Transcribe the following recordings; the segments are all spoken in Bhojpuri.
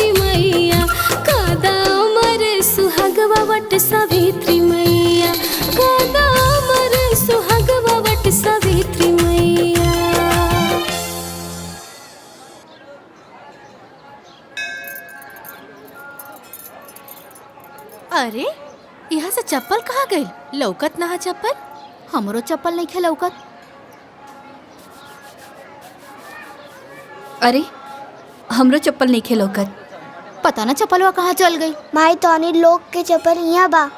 सावित्री मैया, कादा अमर सुहागवा वट सावित्री मैया, कादा अमर सुहागवा वट सावित्री मैया। अरे यहाँ से चप्पल कहाँ गई? लौकत ना चप्पल। हमरो चप्पल नहीं खे लौकत। अरे हमरो चप्पल नहीं खे लौकत। पता ना चप्पलवा कहाँ चल गई। माई तो अनिल लोग के चप्पल यहाँ बा।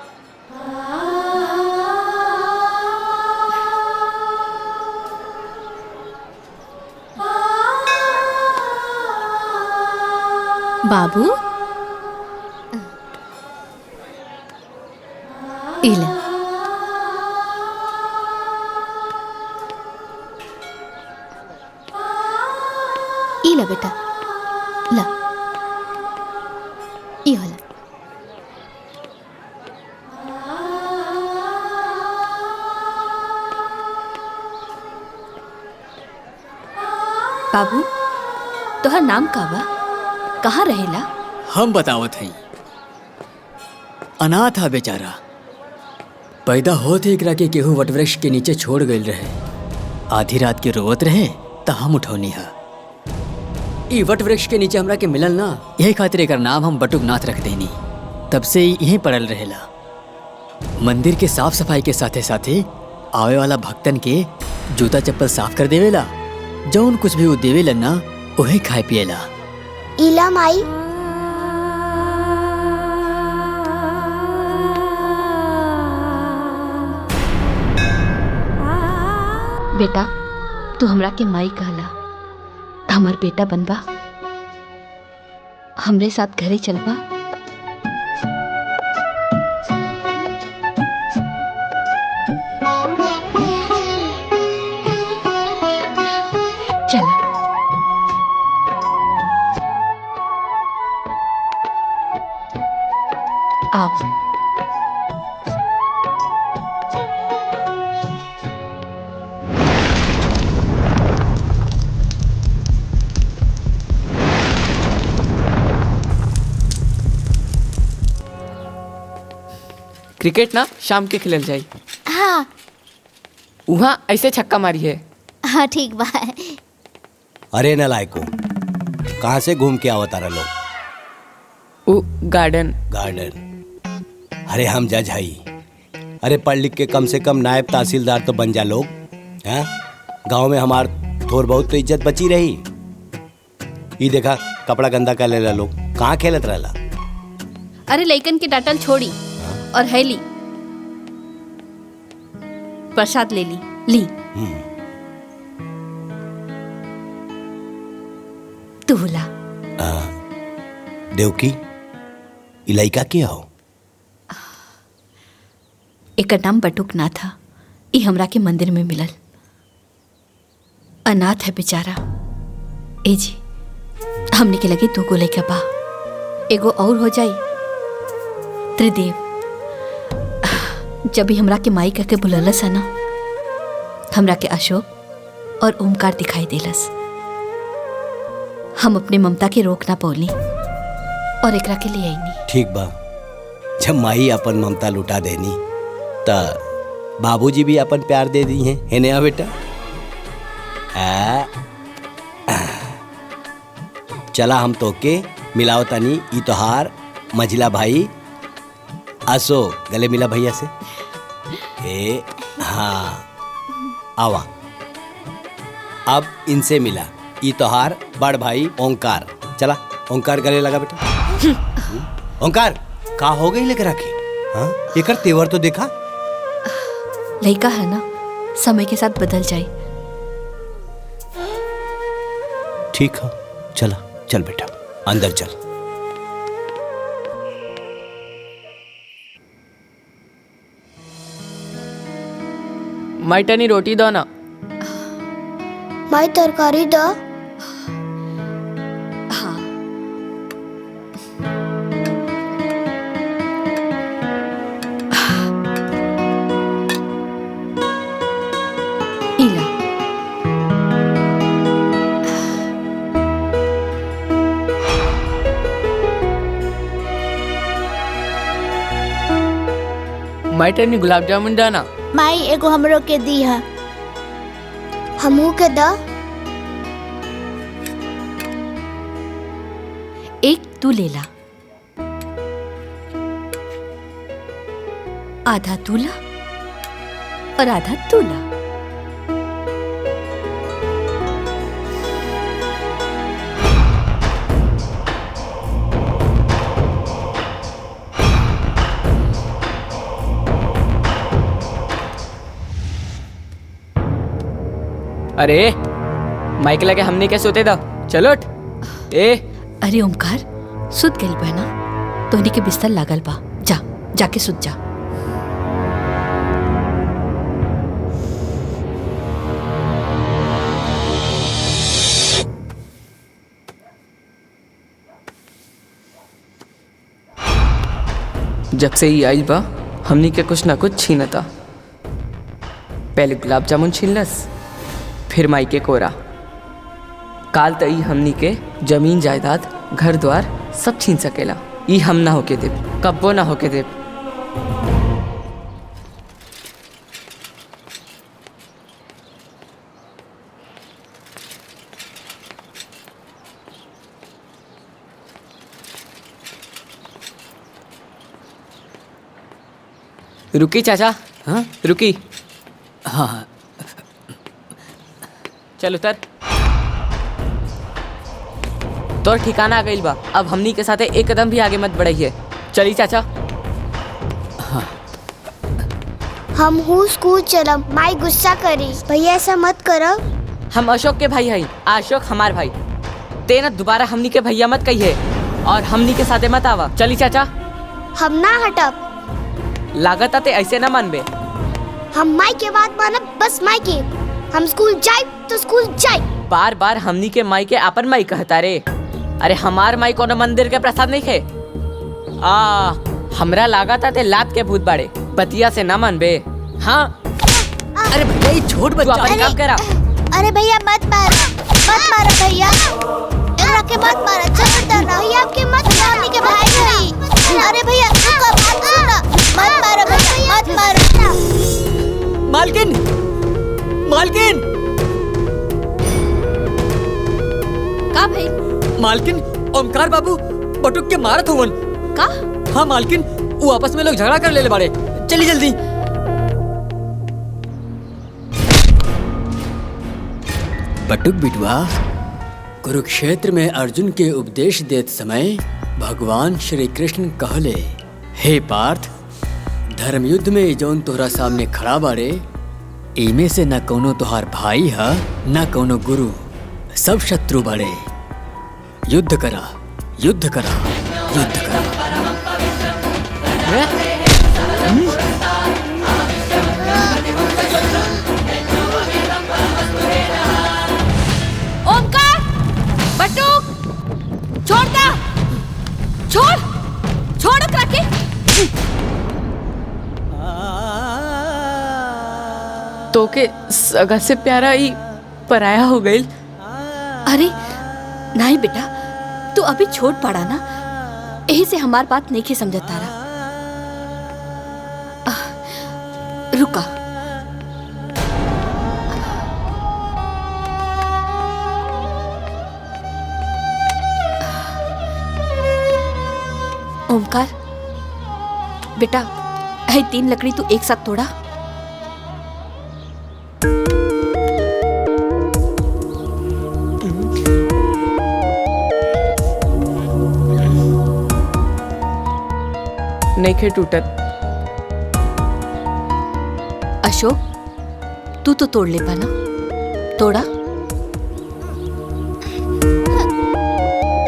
बाबू इला इला बेटा ला ई होला। बाबू तोहर नाम का बा? कहाँ रहेला? हम बतावत हई। अनाथ हा बेचारा। पैदा होते एकरा के केहू वटवृक्ष के नीचे छोड़ गईल रहे। आधी रात के रोवत रहे त हम उठौनी हा। ई वटवृक्ष के नीचे हमरा के मिलल ना, यही खातिर एकर नाम हम बटुकनाथ रख देनी। तब से यहीं पड़ल रहेला। मंदिर के साफ सफाई के साथे साथे आवे वाला भक्तन के जूता चप्पल साफ कर देवेला। जौन कुछ भी वो देवेला ना उहे खाए पिएला। इला माई बेटा तू हमरा के माई कहला, हमार बेटा बनबा, हमरे साथ घरे चलबा। चल आओ। क्रिकेट ना शाम के खेलल जाई। हाँ वहाँ ऐसे छक्का मारी है। हाँ ठीक बा। अरे नालायको, कहाँ से घूम के आवत आ रहा लोग? वो गार्डन। अरे हम जज हई। अरे पढ़ लिख के कम से कम नायब तहसीलदार तो बन जा लोग। हैं गांव में हमार थोड़ बहुत तो इज्जत बची रही। ये देखा कपड़ा गंदा कर लेला लोग। कहाँ खेलत रहला? अरे लइकन के डांटल छोड़ी और है ली प्रसाद ले ली। तू ला। देवकी इलाइका के हो? एक नाम बटुकनाथ था। ई हमरा के मंदिर में मिलल। अनाथ है बेचारा। ए जी हमने के लगे तू को लेके बा, एगो और हो जाई। त्रिदेव जब भी हमरा के माई कह के बुललस है ना, हमरा के अशोक और ओमकार दिखाई देलस। हम अपने ममता के रोक ना पौली और एकरा के लिए आईनी। ठीक बा, जब माई अपन ममता लुटा देनी त बाबूजी भी अपन प्यार दे दी हैं। है नया बेटा? चला हम तो के मिलाओ तनी। ई तोहार मझिला भाई आसो, गले मिला भैया से। ए हाँ आवा। अब इनसे मिला। ई तोहार बड़ भाई ओंकार। चला ओंकार गले लगा बेटा। ओंकार का हो गई लेकर रखे? हाँ एकर तेवर तो देखा। लड़का है ना, समय के साथ बदल जाए। ठीक है चला, चल बेटा अंदर चल। माइटनी रोटी दो ना। माई तरकारी द। हाँ इला। माई टर्नी गुलाब जामुन डाना। माई एगो हमरो के दी है। हमू के द। एक तू ले ला, आधा तू ला और आधा तू ला। अरे माइक लगे हमने क्या सोते था। चलो उठ। ए अरे ओमकार, सुत गइल बा ना, तोहनी के बिस्तर लागल बा, जा जाके सुत जा। जब से ही आई बा हमनी के कुछ ना कुछ छीनता। पहले गुलाब जामुन छीनलस, फिर माई के कोरा। काल तई हमनी के जमीन जायदाद घर द्वार सब छीन सकेला। ई हम ना होके देव, कब्बो ना होके देव। रुकी चाचा। हाँ रुकी। हाँ हाँ। चल उतर। तो ठिकाना आ गइल बा, अब हमनी के साथे एक कदम भी आगे मत बढ़ाइए। चली चाचा। हम हूँ स्कूल चलम, माई गुस्सा करी। भैया ऐसा मत करो। हम अशोक के भाई हई, अशोक हमार भाई। ते ना दोबारा हमनी के भैया मत कहिए और हमनी के साथे मत आवा। चली चाचा। हम ना हटब। लागत आते ऐसे ना मानबे। हम माई के बात मानब, बस माई के। हम स्कूल जाए तो स्कूल जाए। बार बार हमनी के माई के आपन माई कहता रे। अरे हमार माई कोनो मंदिर के प्रसाद नहीं खे। हमरा लागत आते लात के भूत बाड़े, बतिया से ना मानबे। हाँ अरे भैया ये छोड़ तू बच्चा। अपन काम करा। अरे भैया मत मारो भैया, एकरा के मत मारो। जबरदस्ती भैया आपके मत मारने के भाई हई। अरे भैया रुको, बात सुनो, मत मारो भैया, मत मारो। मालकिन, मालकिन, का भाई? मालकिन, ओमकार बाबू बटुक के मारत हुवन। का? हाँ मालकिन, वो आपस में लोग झगड़ा कर ले बाड़े। चली जल्दी। बटुक बिटवा, कुरुक्षेत्र में अर्जुन के उपदेश देत समय भगवान श्री कृष्ण कहले, हे पार्थ, धर्म युद्ध में जौन तोहरा सामने खड़ा बाड़े, इमे से न कोनो तोहार भाई है न कोनो गुरु, सब शत्रु बाड़े। युद्ध करा, युद्ध करा, युद्ध करा। ओमकार, बटुक, छोड़ दा, छोड़ ओकरा के। तो के सगा से प्यारा ही पराया हो गई। अरे नहीं बेटा, तू अभी छोट पड़ा ना, यही से हमार बात नहीं के समझ तारा। रुका। ओमकार बेटा, है 3 लकड़ी तू एक साथ तोड़ा। नहीं खे टूटत। अशोक, तू तो तोड़ ले पाना, तोड़ा।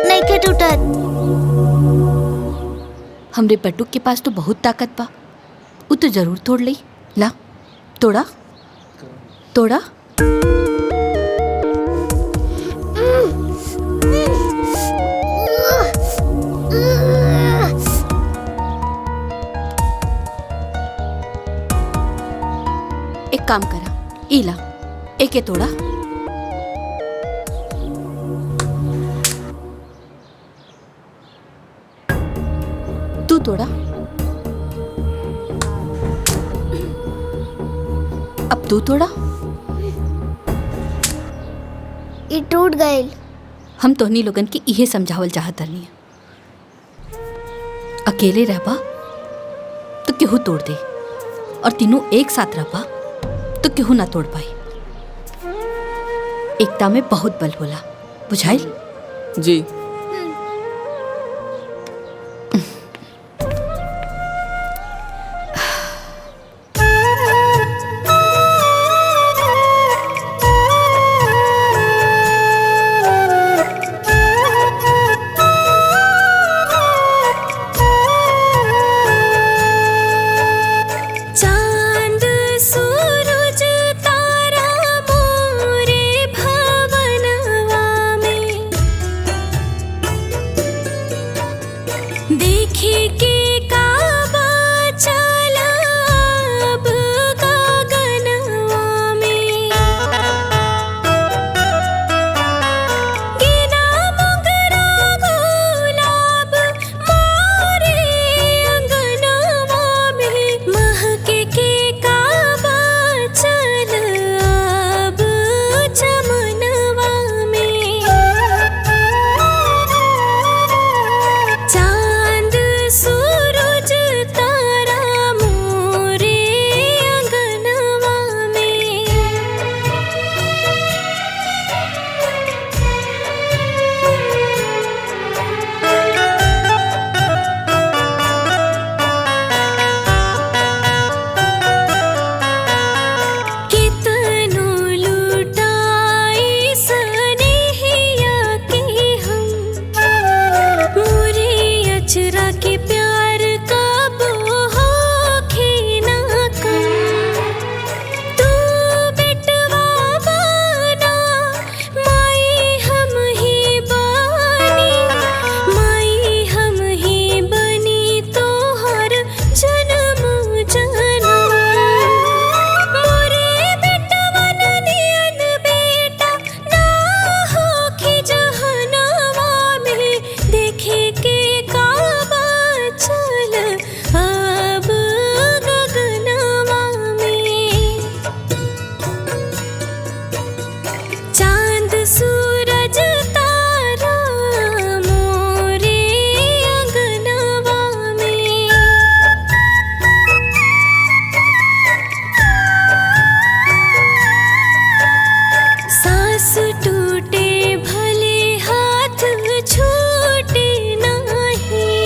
नहीं के टूटत। हमरे बटुक के पास तो बहुत ताकत बा, वो तो जरूर तोड़ ली। ला, तोड़ा तोड़ा। एक काम करा, इला एके तोड़ा। तू तोड़ा। तू तोड़ा? ये टूट गए। हम तोहनी लोगन के इहे समझावल चाहत रहनी। अकेले रहबा तो केहू तोड़ दे, और तीनों एक साथ रहबा तो केहू ना तोड़ पाई। एकता में बहुत बल होला, बुझाइल? जी। चांद सूरज तारा मोरे भवनवा में, देखे के काबा चलब गगनवा में, गिना मोगरा गुलाब मोरे अंगनवा में, महके के काबा चलब चमनवा में। चांद सूरज तारा मोरे अंगनवा में। कितनो लुटाई सनेहिया के हम, मोरे अचरा के प्यार कब होखे ना कम। तू बेटवा बना, माई हम ही बानी, माई हम ही बनी तोहर जन्म जन्म। मोरे बेटवन नियन बेटा ना होखे जहनवा में, देखे के काबा चल अब गगनवा में। चांद सूरज तारा मोरे अंगनवा में। सांस टूटे भले हाथ छूटे नहीं,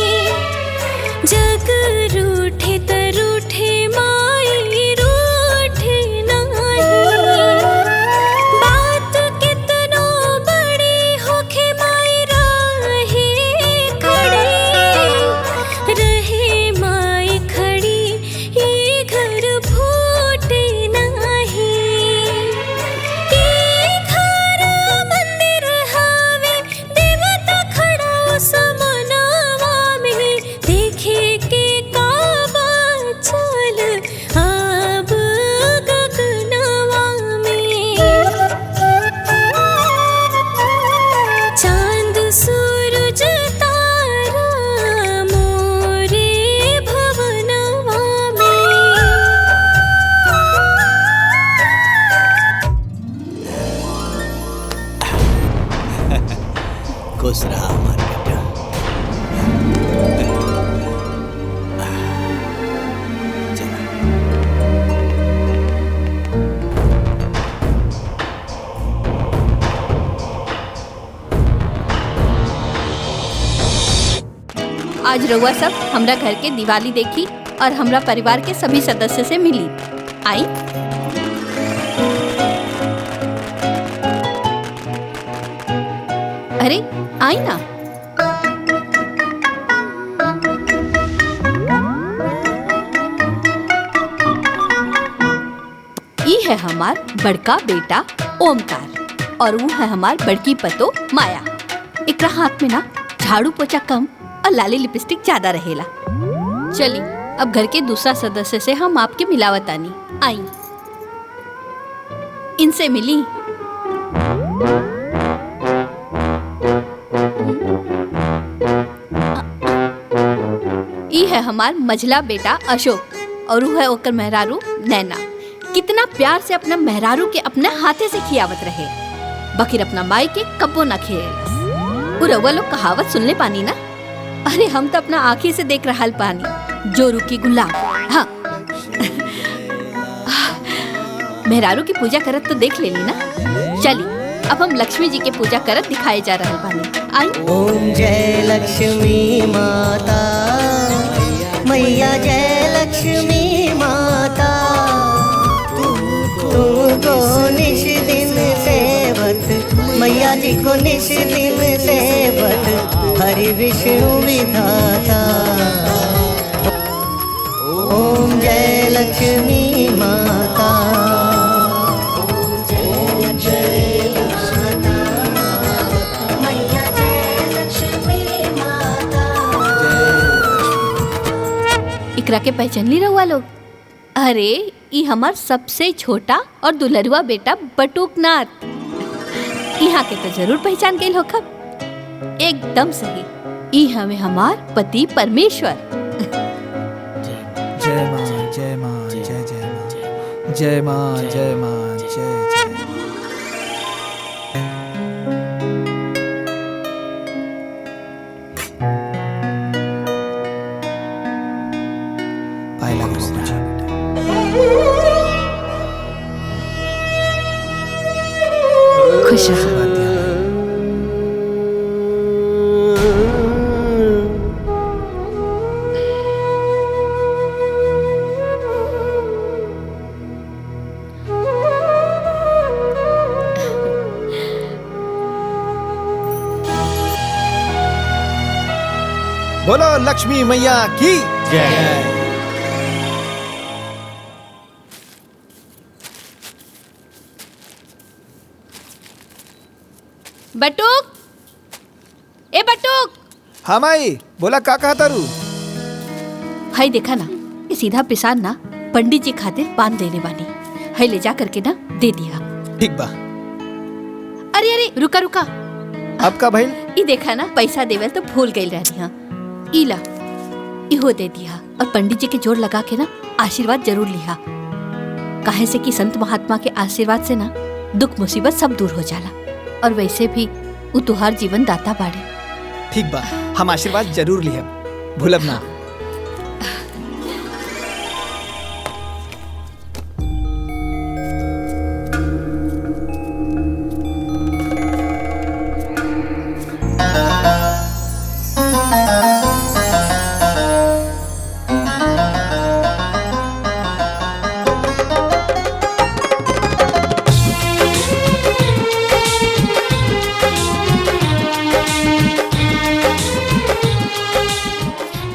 जग रूठे त रूठे माई रूठे नहीं। बात कितनो बड़ी होखे माई रहे खड़ी, रहे माई खड़ी ये घर फूटे नहीं। ये घर मंदिर हवे, देवता खड़ा समनवा में, देखे के काबा चल अब गगनवा में। चांद सूरज तारा मोरे भवनवा में। खुश रहा हमारे बेटा। चला। आज रउआ सब हमरा घर के दिवाली देखी और हमरा परिवार के सभी सदस्य से मिली। आई। अरे आई ना। ई है हमार बड़का बेटा ओमकार, और वो है हमार बड़की पतो माया। एकरा हाथ में ना झाड़ू पोछा कम और लाली लिपस्टिक ज्यादा रहेला। चली अब घर के दूसरा सदस्य से हम आपके मिलावतानी। आई, इनसे मिली। ई है हमार मझला बेटा अशोक, और वो है ओकर मेहरारू नैना। कितना प्यार से अपना मेहरारू के अपने हाथे से खियावत रहे, बकिर अपना माई के कब्बो न खिएलस। वो रउआ लोग कहावत सुनले पानी ना? अरे हम तो अपना आँखी से देख रहा पानी, जो रुकी गुलाब। हाँ मेहरारू की पूजा करत तो देख लेली ना। चली अब हम लक्ष्मी जी के पूजा करत दिखाए जा रहे पानी। आई। ओम जय लक्ष्मी माता, मैया जय लक्ष्मी माता, तुमको निश दिन सेवत, मैया जी को निश दिन सेवत, हरि विष्णु विधाता। ओम जय लक्ष्मी माता। इकरा के पहचान ली रहुआ लोग? अरे ई हमार सबसे छोटा और दुलरुआ बेटा बटुकनाथ। यहाँ के तो जरूर पहचान गई होखब। एकदम सही, ई हमें हमार पति परमेश्वर। जय माँ जय माँ जय जय माँ जय माँ जय माँ जय जय। पाए लग रहा खुश रहो। बोलो लक्ष्मी मैया की जय। बटुक, ए बटुक। हाँ माई, बोला का कहा तारू? हाय देखा ना, ये सीधा पिसान ना पंडित जी खातिर पान देने वाली। हाय ले जा करके ना दे दिया। ठीक बा। अरे अरे रुका रुका। अब का भाई? ई देखा ना पैसा देवल तो भूल गई रहनी। हाँ इला इहो दे दिया और पंडित जी के जोड़ लगा के ना आशीर्वाद जरूर लिहा। काहे से कि संत महात्मा के आशीर्वाद से ना दुख मुसीबत सब दूर हो जाला। और वैसे भी वो तुहार जीवन दाता बाड़े। ठीक बा, हम आशीर्वाद जरूर लिहब, भूलब ना।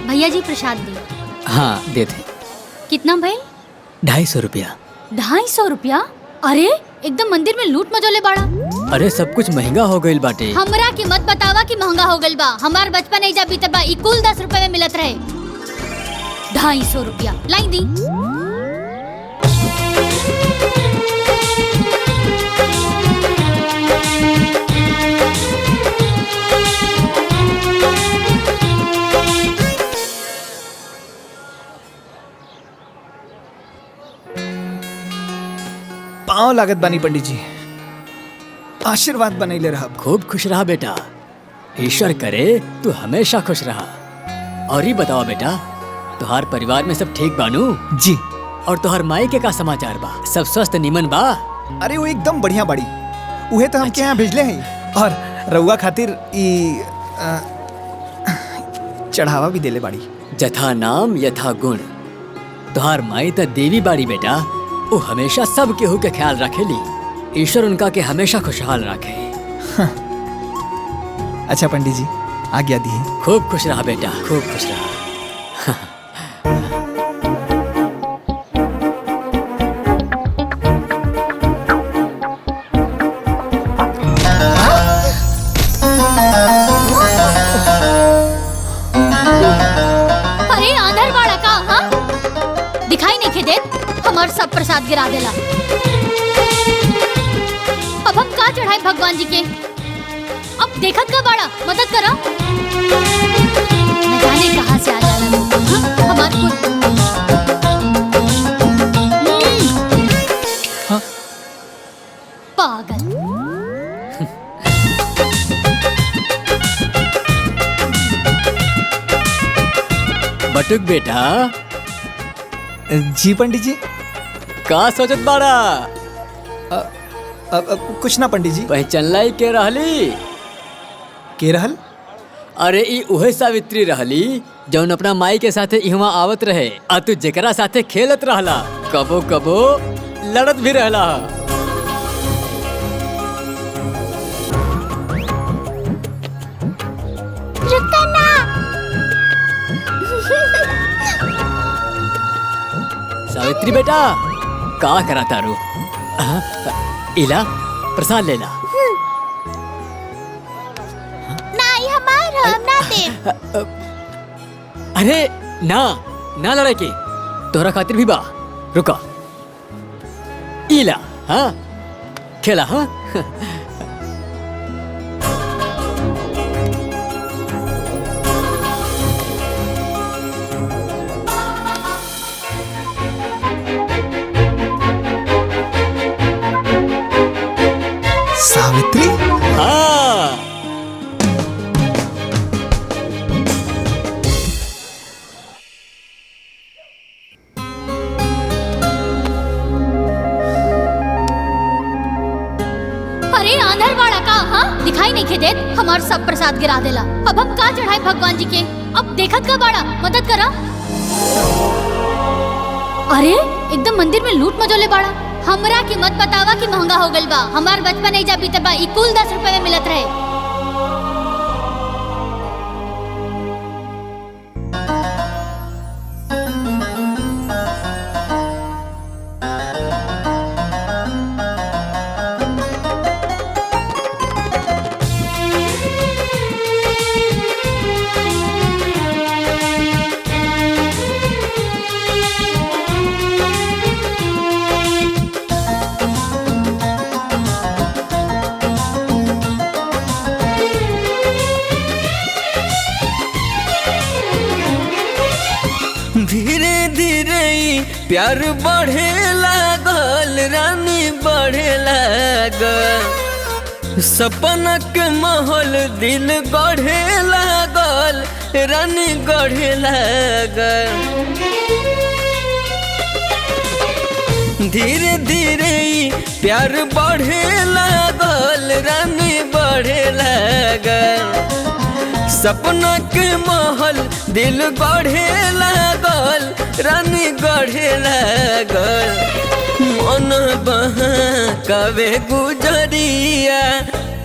भैया जी प्रसाद दी। हाँ दे थे। कितना भाई? 250 रुपया। 250 रुपया? अरे एकदम मंदिर में लूट मचोले बाड़ा। अरे सब कुछ महंगा हो गईल बाटे। हमरा की मत बतावा कि महंगा हो गईल बा। हमार बचपन ऐजा बीतल बा, ई कुल 10 रुपए में मिलत रहे। 250 रुपया लाई दी। पाँव लागत बानी पंडित जी, आशीर्वाद बनैले रहा। खूब खुश रहा बेटा, ईश्वर करे तू हमेशा खुश रहा। और ही बताओ बेटा, तुहार परिवार में सब ठीक बानू? जी। और तुहार माई के का समाचार बा? सब स्वस्थ निमन बा? अरे वो एकदम बढ़िया बाड़ी, उहे तो हमके यहाँ भेजले हैं। और रउआ खातिर ई चढ़ावा भी देले बाड़ी। जथा नाम यथा गुण। तुहार माई तो देवी बाड़ी बेटा, वो हमेशा सब केहू के ख्याल रखेली। ईश्वर उनका के हमेशा खुशहाल रखे। अच्छा पंडित जी, आज्ञा दी। खूब खुश रहा बेटा, खूब खुश रहा। अरे आंधर बाड़ा का? हाँ दिखाई नहीं के देत, हमार सब प्रसाद गिरा देला। अब हम का चढ़ाए भगवान जी के? अब देखत का बाड़ा, मदद करा। न जाने कहाँ से आ जाला लोग। हाँ, हमार कुल बटुक बेटा, जी पंडित जी। का सोचत बाड़ा? कुछ ना पंडित जी। पहचानलाई के रहली? के रहल? अरे ई उहे सावित्री रहली जौन अपना माई के साथे इहवा आवत रहे, आ तू जेकरा साथे खेलत रहला, कबो कबो लड़त भी रहला। रुको ना। सावित्री बेटा, का करा तारू? इला प्रसाद लेला। नहीं हमार हम ना दे। अरे ना ना लड़ाई की, तोहरा खातिर भी बा। रुका, इला। हाँ खेला। हाँ सावित्री। हाँ अरे आंधर वाला का, हाँ दिखाई नहीं देत, हमार सब प्रसाद गिरा देला। अब हम का चढ़ाए भगवान जी के? अब देखत का बाड़ा, मदद करा। अरे एकदम मंदिर में लूट मचोले बाड़ा। हमरा की मत बतावा कि महंगा हो गइल बा। हमार बचपन नहीं जा बीतल बा, ई कुल 10 रुपए में मिलत रहे। धीरे धीरे प्यार बढ़े लागल, रानी बढ़े लागल। सपना के महल दिल गढ़े लागल, रानी गढ़े लागल। धीरे धीरे प्यार बढ़े लागल, रानी बढ़े लागल। सपना के महल दिल गढ़े लागल, रानी गढ़े लागल। मन बहकावे गुजरिया,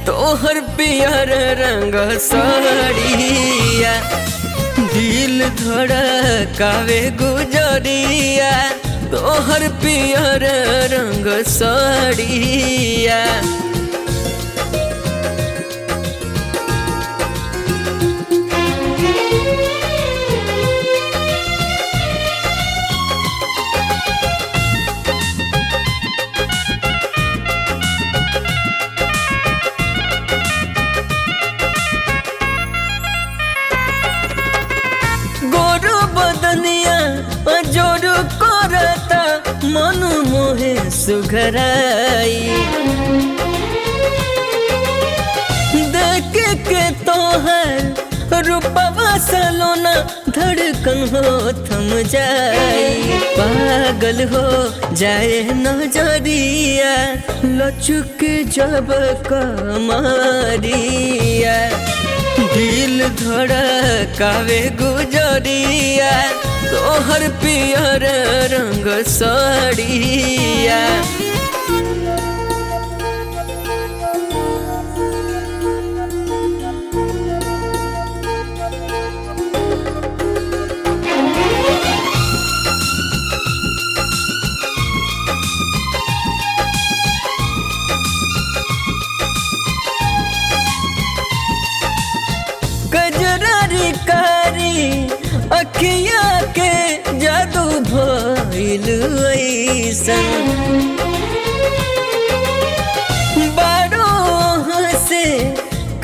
तोहर पियर रंग साड़िया। दिल धड़कावे गुजरिया, तोहर पियर रंग साड़िया। जोर करता मन मोहे सुघराई, देख के तोहर रूपवा सलोना धड़कन हो थम जाई। पागल हो जाए नजरिया, लचुक जब कमरिया। दिल धड़कावे गुजरिया, तोहर पियर रंग साड़िया। कजरारी कारी अखिया के जादू भइल ऐसन। बारो से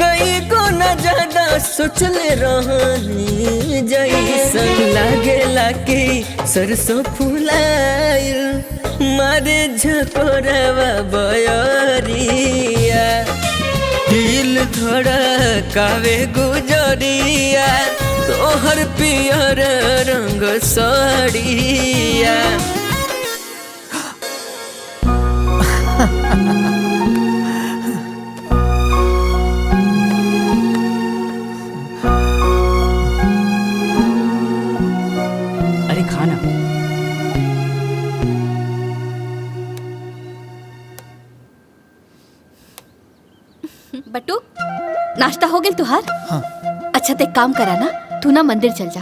कई गो न ज्यादा सोचले रहनी जैसन। लागेला कि सरसों फुलाइल, मारे झकोरवा बयरिया। दिल धड़कावे गुजरिया, तोहर पियर रंग रंग साड़िया। अरे खाना। बट्टू नाश्ता हो गया तुहार? हाँ। अच्छा तो एक काम करा ना, तू ना मंदिर चल जा।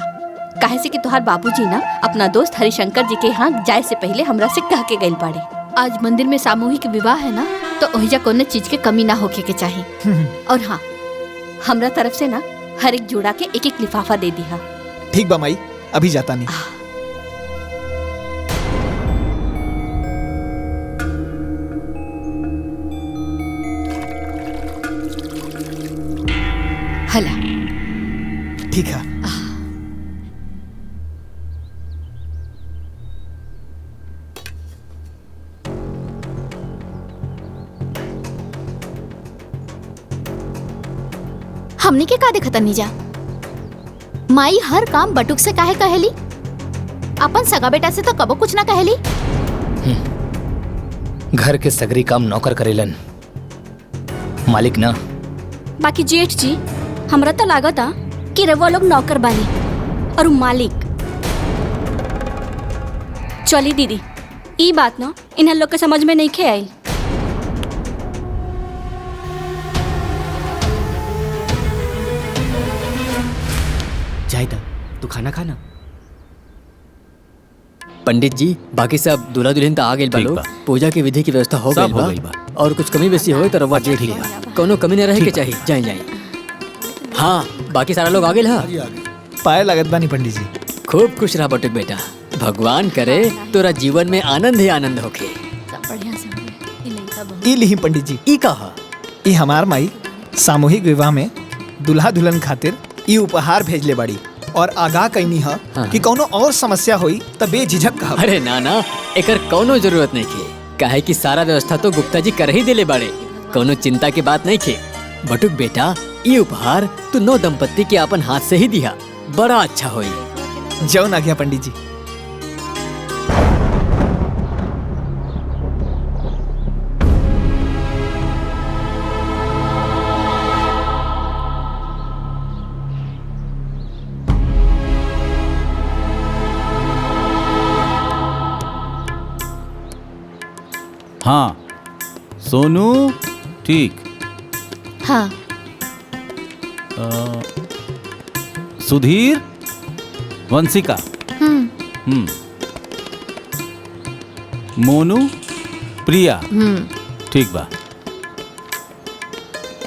काहे से कि तुहार बाबूजी ना अपना दोस्त हरिशंकर जी के यहाँ जाए से पहले हमरा से कह के गइल बाड़े। आज मंदिर में सामूहिक विवाह है ना, तो ओहिजा कोनो चीज के कमी ना होके के चाहिए। और हाँ, हमरा तरफ से ना हर एक जोड़ा के एक एक लिफाफा दे दिया। ठीक बा माई, अभी जाता नहीं। हला ठीक है। हमने के का देखत नहीं जा। माई हर काम बटुक से काहे कहेली? अपन सगा बेटा से तो कबो कुछ ना कहेली। घर के सगरी काम नौकर करेलन, मालिक ना। बाकी जेठ जी, हमरा तो लागता कि रवा लोग नौकर बानी और उ मालिक। चली दीदी, ई बात ना इन्हें लोग के समझ में नहीं खे आई। जायदा तू खाना खाना। पंडित जी, बाकी सब दूल्हा दुल्हन तो आ गए बा लोग। पूजा की विधि की व्यवस्था हो गई बा। और कुछ कमी बेसी हो तो रवा देख लिया, कोनो कमी न रहे के चाहिए। जाए जाए। हाँ, बाकी सारा लोग आ गए। हाँ, पाए लागत बानी पंडित जी। खूब खुश रहा बटुक बेटा, भगवान करे तोरा जीवन में आनंद ही आनंद होके। ई लिही पंडित जी। ई कहा? ई हमार माई सामूहिक विवाह में दुल्हा दुल्हन खातिर ई उपहार भेजले बाड़ी और आगाह कईनी है कि कोनो और समस्या हुई त बेझिझक कहा। अरे ना ना, एकर कोनो जरूरत नहीं खे। काहे कि सारा व्यवस्था तो गुप्ता जी कर ही देले बाड़े, कोनो चिंता की बात नहीं खे। बटुक बेटा, ये उपहार तू नौ दंपत्ति के अपन हाथ से ही दिया, बड़ा अच्छा होई। जौन आ गया पंडित जी। हाँ सोनू, ठीक। हाँ। सुधीर, वंशिका। मोनू, प्रिया। ठीक बा।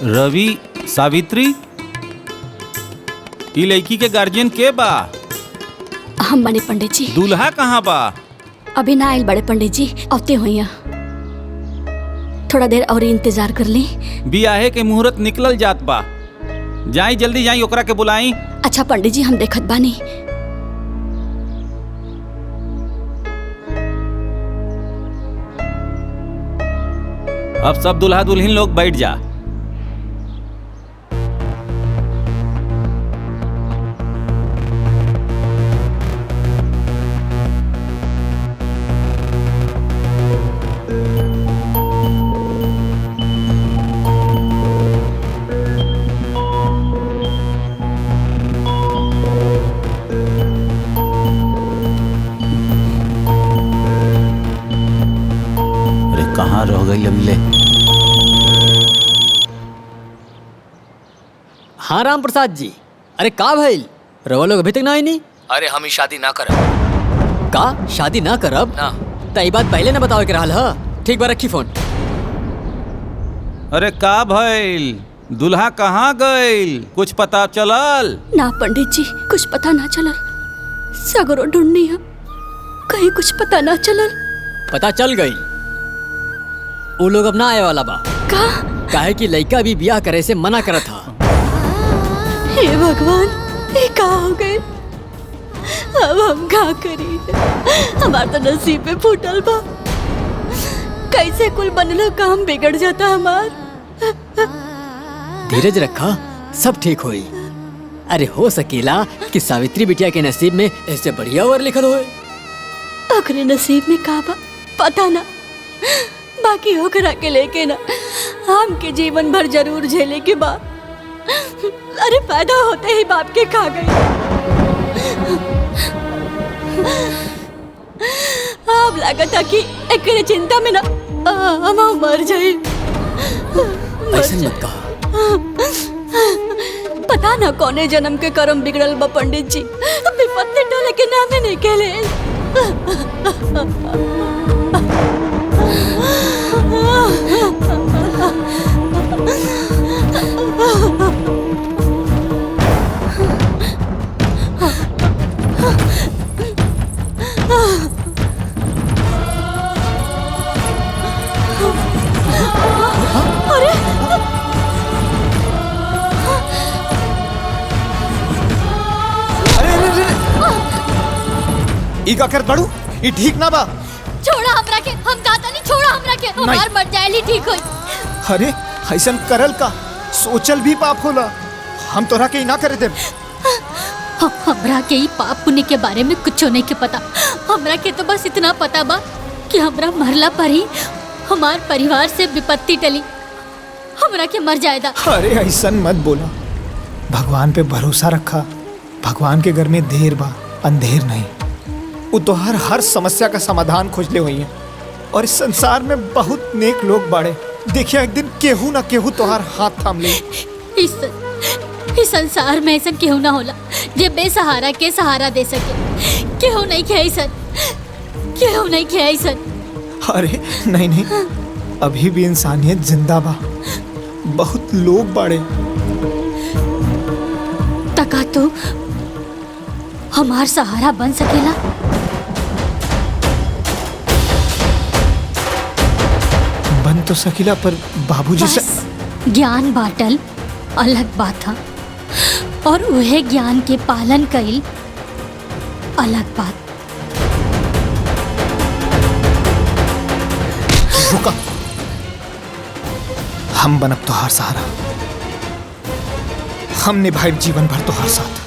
रवि, सावित्री। ई लड़की के गार्जियन के बा? हम बने पंडित जी। दूल्हा कहाँ बा? अभी ना आइल बड़े पंडित जी, औते हुई। थोड़ा देर और इंतजार कर ली। बियाहे के मुहूर्त निकलल जात बा, जाई जल्दी जाई, ओकरा के बुलाई। अच्छा पंडित जी, हम देखत बानी। अब सब दुल्हा दुल्हन लोग बैठ जा। कहाँ रह गई अभी? हाँ राम प्रसाद जी, अरे का भइल? रवा लोग अभी तक ना आई नहीं? अरे हम ही शादी ना करब। का शादी ना करब? ना। तई बात पहले ना बतावे के रहल ह। ठीक बा, रखी फोन। अरे का भइल? दुल्हा कहाँ गइल? कुछ पता चलल? ना पंडित जी, कुछ पता ना चलल। सगरो ढूंढनी है, कहीं कुछ पता ना चलल। पता चल गई, वो लोग अब ना आए वाला बा। का? काहे कि लड़का भी ब्याह करे से मना करत था। हे भगवान, ये का हो गए? अब हम का करी? हमार तो नसीब में फूटल बा। कैसे कुल बनलो काम बिगड़ जाता हमार। धीरज रखा, सब ठीक होई। अरे हो सकेला कि सावित्री बिटिया के नसीब में ऐसे बढ़िया वर लिखल होए। ओकरे नसीब में का बा पता ना, बाकी ओकरा के लेके ना हमके जीवन भर जरूर झेले के बा। अरे पैदा होते ही बाप के खा गई। अब लागता कि एकरे चिंता में ना हम मर जाए। ऐसे मत कहा। पता ना कौने जन्म के कर्म बिगड़ल बा पंडित जी, विपत्ति टोले के नामे नहीं कहले। ई का कर बड़ू, ई ठीक ना बा। छोड़ा हमरा के, हम कहता नहीं छोड़ा हमरा के, हमार मर जाए ठीक होई। अरे ऐसन करल का सोचल भी पाप होला। हम तोरा के ना करे देब। हमरा के ही पाप पुण्य के बारे में कुछ नहीं के पता। हमरा के तो बस इतना पता बा कि हमरा मरला पर ही हमार परिवार से विपत्ति टली, हमरा के मर जाएगा। अरे ऐसन मत बोला, भगवान पे भरोसा रखा। भगवान के घर में देर बा, अंधेर नहीं। वो तोहर हर समस्या का समाधान खोजले हुई हैं और इस संसार में बहुत नेक लोग बाड़े। देखिए एक दिन केहू ना केहू तोहर हाथ थाम ले। इस संसार में ऐसा केहू ना होला जे बेसहारा के सहारा दे सके। केहू नहीं खे ऐसा, केहू नहीं खे ऐसा। अरे नहीं नहीं, अभी भी इंसानियत जिंदा बा। बहुत लोग बाड़े। तका तो हमार सहारा बन सकेला। बन तो सकीला, पर बाबूजी से ज्ञान बाटल अलग बात था और उहे ज्ञान के पालन कईल अलग बात। रुका, हम बनब तोहार सहारा। हम निभाए जीवन भर तोहार साथ।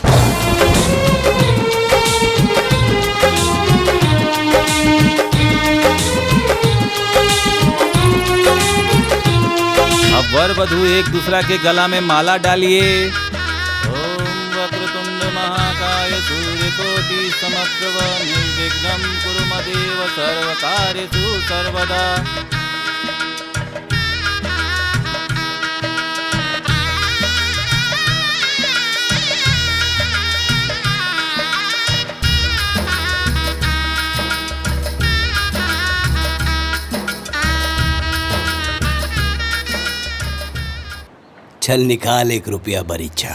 अब वर वधू एक दूसरा के गला में माला डालिए। ओम वक्रतुंड महाकाय सूर्यकोटि समप्रभ निर्विघ्नं कुरु मदेव सर्वकार्येषु सर्वदा। चल निकाल 1 रुपया बरीचा।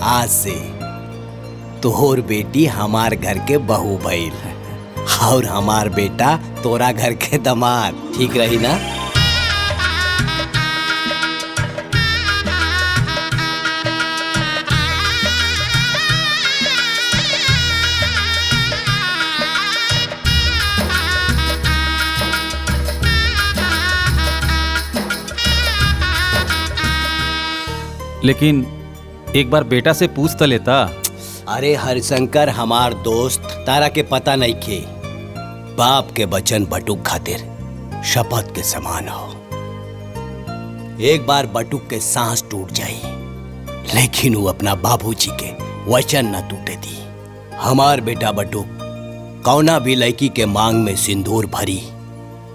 आज से तोहर बेटी हमार घर के बहू भइल और हमार बेटा तोरा घर के दामाद। ठीक रही ना? लेकिन एक बार बेटा से पूछ तो लेता। अरे हरिशंकर हमार दोस्त, तारा के पता नहीं खे, बाप के वचन बटुक खातिर शपथ के समान हो। एक बार बटुक के सांस टूट जाई, लेकिन वो अपना बाबूजी के वचन न टूटे दी। हमार बेटा बटुक कौना भी लड़की के मांग में सिंदूर भरी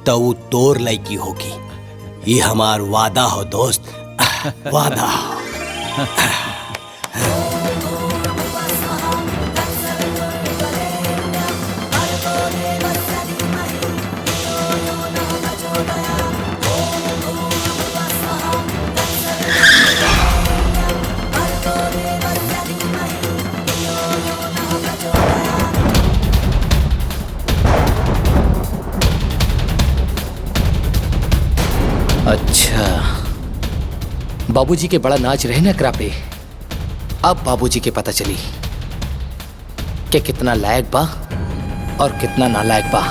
तो वो तोर लड़की होगी। ये हमार वादा हो दोस्त, वादा। अच्छा, बाबूजी के बड़ा नाच रहे ना एकरा पे। अब बाबूजी के पता चली कि कितना लायक बा और कितना नालायक बा।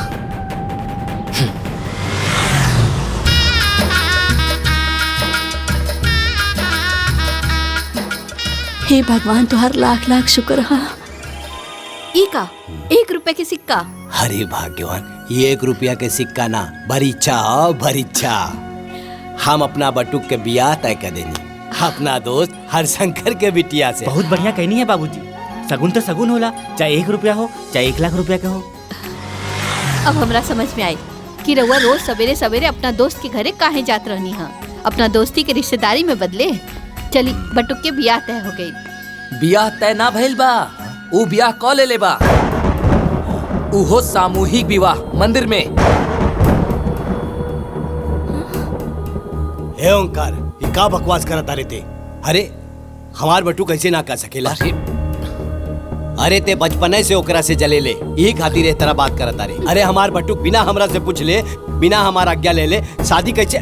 हे भगवान तुहार लाख लाख शुक्र हा। ई का 1 रुपए के सिक्का? अरे भाग्यवान, ये 1 रुपया के सिक्का ना, भरीच्छा हो भरीच्छा। हम अपना बटुक के बियाह तय कर देनी अपना दोस्त हरशंकर के बिटिया से। बहुत बढ़िया कहनी है बाबूजी। सगुन तो सगुन होला, चाहे 1 रुपया हो चाहे 1 लाख रुपया का हो। अब हमरा समझ में आई कि रउआ रोज सवेरे सवेरे अपना दोस्त के घरे काहे जात रहनी हा। अपना दोस्ती के रिश्तेदारी में बदले। चली बटुक के बियाह तय हो गई। बियाह तय ना भइल बा, ऊ बियाह क ले बा। उहो सामूहिक विवाह मंदिर में। हे ओंकार, ये का बकवास करत तारे ते? अरे हमार बटू कैसे ना कर सकेला? अरे ते बचपने से ओकरा से जले ले, यही खातिर इस तरह बात करत तारे। अरे हमार बटू बिना हमरा से पूछ ले, बिना हमार आज्ञा ले ले शादी कैसे?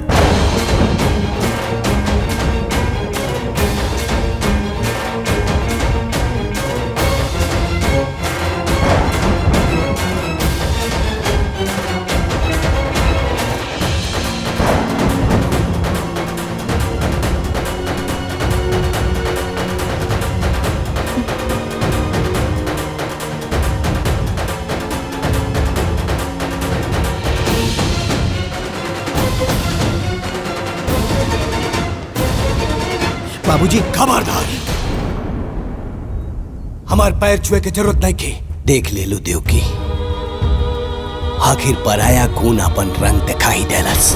बाबूजी खबरदार, हमार पैर छुए के जरूरत नहीं की। देख ले लो देव की, आखिर पराया खून अपन रंग दिखाई देलस।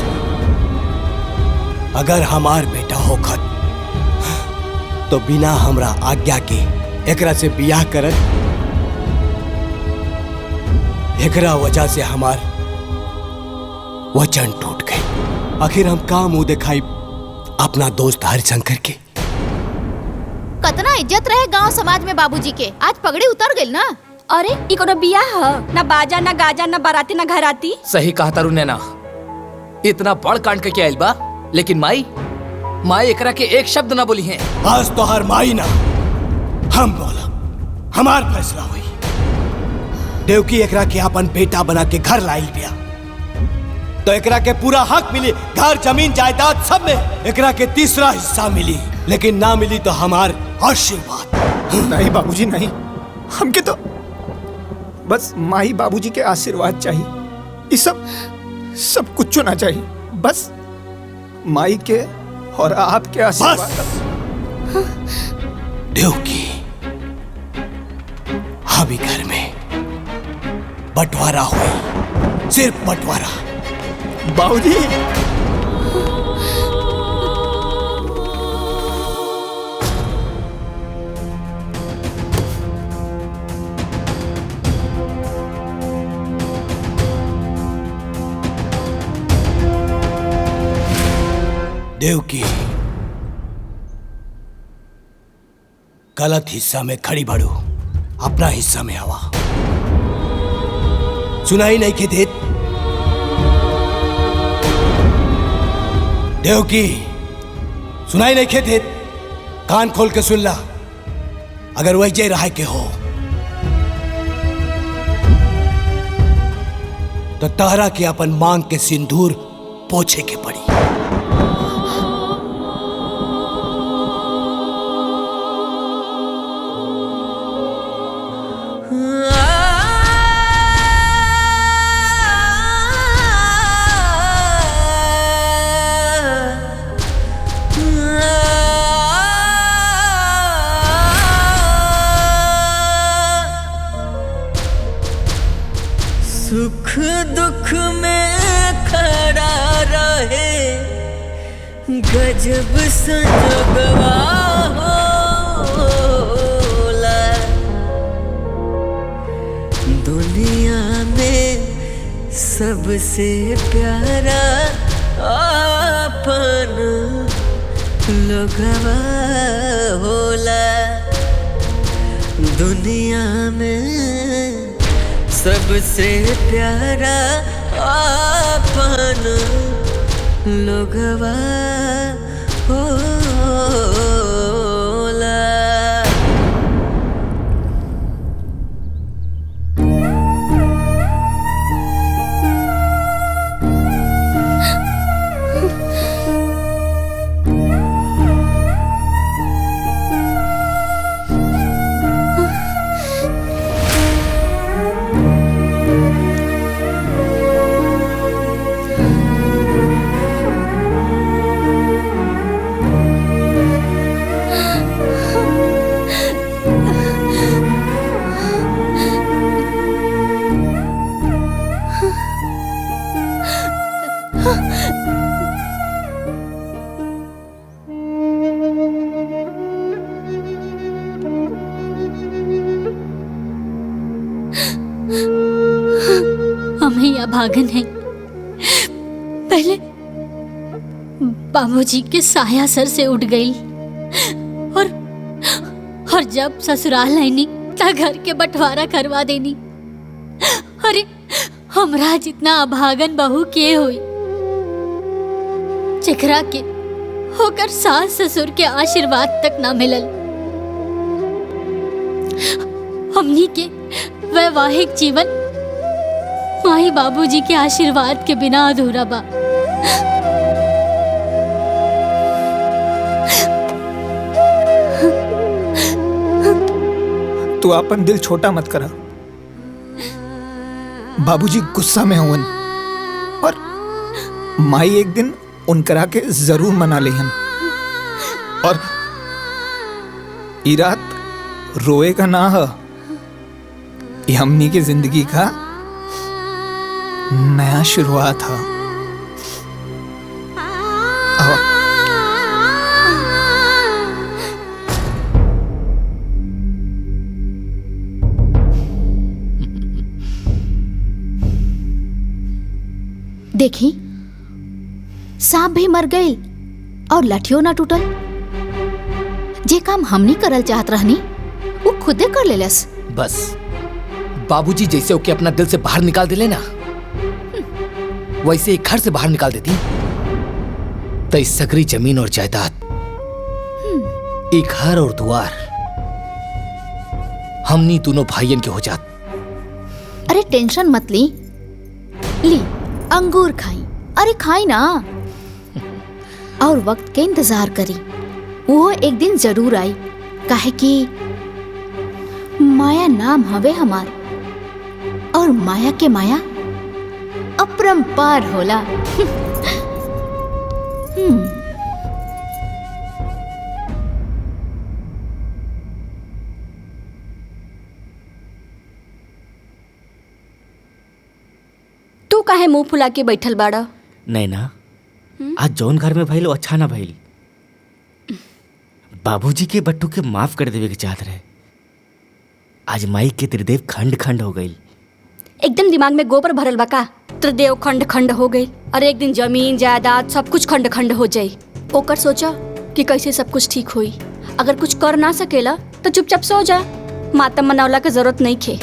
अगर हमार बेटा होखत तो बिना हमरा आज्ञा के एकरा से बियाह करत। एकरा वजह से हमार वचन टूट गई। आखिर हम का मुंह दिखाई अपना दोस्त हरिशंकर के? कतना इज्जत रहे गांव समाज में बाबूजी के, आज पगड़ी उतर गई ना। अरे ई कोनो बियाह ह? ना बाजा ना गाजा ना बाराती ना घराती। सही कहा तारू नैना, इतना बड़ कांड के आइल बा, लेकिन माई एकरा के एक शब्द ना बोली है। आज तो हर माई ना हम बोला, हमार फैसला हुई। देवकी एकरा के अपन बेटा बना के घर लाइल बिया, तो एकरा के पूरा हक मिली, घर जमीन जायदाद सब में एकरा के तीसरा हिस्सा मिली। लेकिन ना मिली तो हमार आशीर्वाद। नहीं बाबूजी नहीं, हमके तो बस माही बाबूजी के आशीर्वाद चाहिए। ये सब कुछ ना चाहिए, बस माई के और आपके आशीर्वाद। देवकी, अभी घर में बंटवारा हुई, सिर्फ बंटवारा। बाबूजी देवकी, गलत हिस्सा में खड़ी बढ़ू, अपना हिस्सा में आवा। सुनाई नहीं के देत? देवकी, सुनाई नहीं के देत? कान खोल के सुन ला। अगर वही रहा के हो तो तारा के अपन मांग के सिंदूर पोछे के पड़ी। सुख दुख में खड़ा रहे गजब संजोगवा होला। दुनिया में सबसे प्यारा अपन लोगवा होला। दुनिया में सबसे प्यारा अपन लोगवा होला। अभागन हैं। पहले बाबूजी के साया सर से उठ गई और जब ससुराल आईनी ता घर के बंटवारा करवा देनी। अरे हमरा जितना अभागन बहू के हुई जेकरा के होकर सास ससुर के आशीर्वाद तक ना मिलल। हमनी के वैवाहिक जीवन माई बाबूजी के आशीर्वाद के बिना अधूरा बा। तू अपन दिल छोटा मत करा। बाबूजी गुस्सा में हुवन और माई एक दिन उनकरा के जरूर मना लेहन। और ई रात रोए का ना है, ये हमनी की जिंदगी का नया शुरुआत है। देखी सांप भी मर गई और लठियो ना टूटल। जे काम हमनी करल चाहत रहनी वो खुदे कर लेलस। बस बाबूजी जैसे ओके अपना दिल से बाहर निकाल दिले ना, वैसे एक घर से बाहर निकाल देती तो इस सगरी जमीन और जायदाद, एक घर और द्वार हमनी दोनों भाइयन के हो जात। अरे टेंशन मत ली अंगूर खाई। अरे खाई ना और वक्त के इंतजार करी, वो एक दिन जरूर आई। काहे कि माया नाम हवे हमार और माया के माया अपरंपार होला। तू काहे मुंह फुला के बैठल बाड़ा? नहीं ना, आज जौन घर में भइल अच्छा ना भइल। बाबूजी के बट्टू के माफ कर देवे के चाहत रहे। आज माई के त्रिदेव खंड खंड हो गई। एकदम दिमाग में गोबर भरल बा का? त्रिदेव खंड खंड हो गई। अरे एक दिन जमीन जायदाद सब कुछ खंड खंड हो जाई। ओकर सोचा कि कैसे सब कुछ ठीक हुई। अगर कुछ कर ना सकेला तो चुपचाप सो जा। मातम मनावला के जरूरत नहीं खे।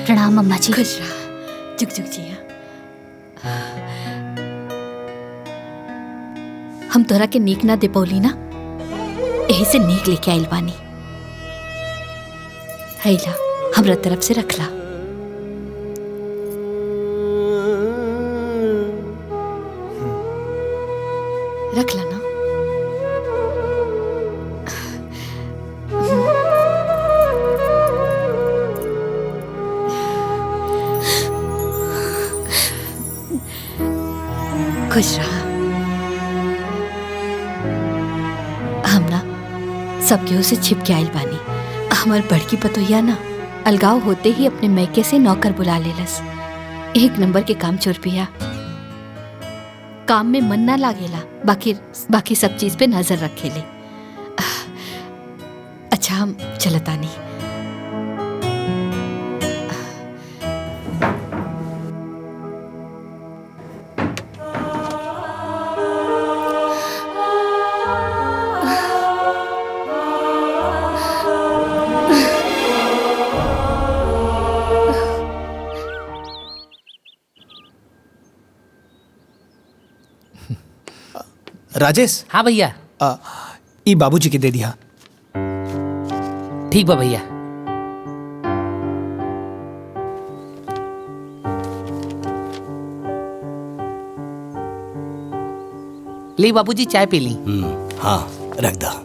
प्रणाम अम्मा जी। खुश रहा, जुग जुग जिया। हम तोरा के नीक ना दे पौली ना, यही से नीक लेके आइल बानी। हैला हमरा तरफ से रखला। रखला ना। खुश रहा। हम ना सब केहू से छिप के आइल बानी। हमार बड़की पतोहिया ना अलगाव होते ही अपने मैके से नौकर बुला लेलस। एक नंबर के काम चोर पिया। काम में मन ना लागेला, बाकी सब चीज पे नजर रखेले। अच्छा हम चलता नहीं। राजेश। हाँ भैया। ई बाबूजी के दे दिया। ठीक बा भैया। ली बाबूजी चाय पी ली। हाँ रख दा।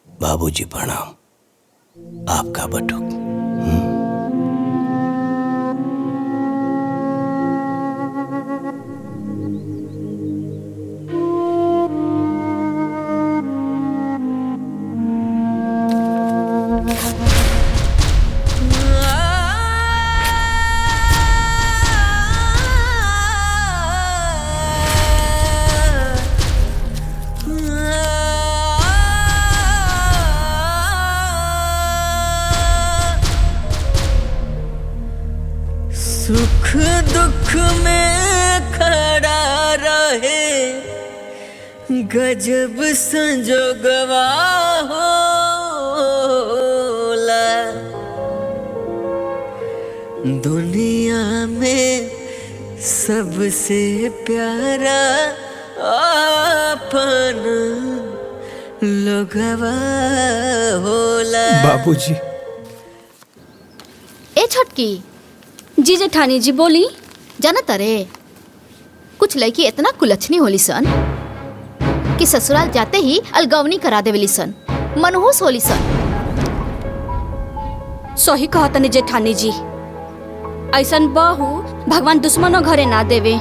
बाबूजी प्रणाम। आपका बटुक। सुख दुख में खड़ा रहे गजब संजोगवा होला। दुनिया में सबसे प्यारा अपन लोगवा होला। बाबूजी। ए छोटकी जी जेठानी जी बोली। जाना तरे कुछ लड़की इतना कुलच्छनी होली सन कि ससुराल जाते ही अलगवनी करा देवेली सन, मनहूस होली सन। सही कहा तनी जेठानी जी, ऐसन बहू भगवान दुश्मनों घरे ना देवे।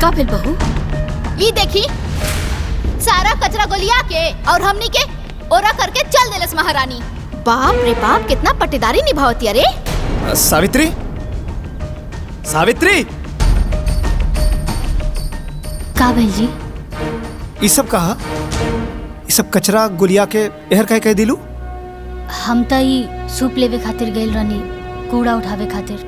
का भेल बहू? ये देखी सारा कचरा गोलिया के और हमनी के ओरा करके चल देलस महारानी। बाप रे बाप, कितना पट्टेदारी निभावती अरे। सावित्री, सावित्री। का भेल जी? ये सब कहा? ये सब कचरा गुलिया के एहर कह दिलू? हम त ई सूप लेवे खातिर गइल रहनी, कूड़ा उठावे खातिर।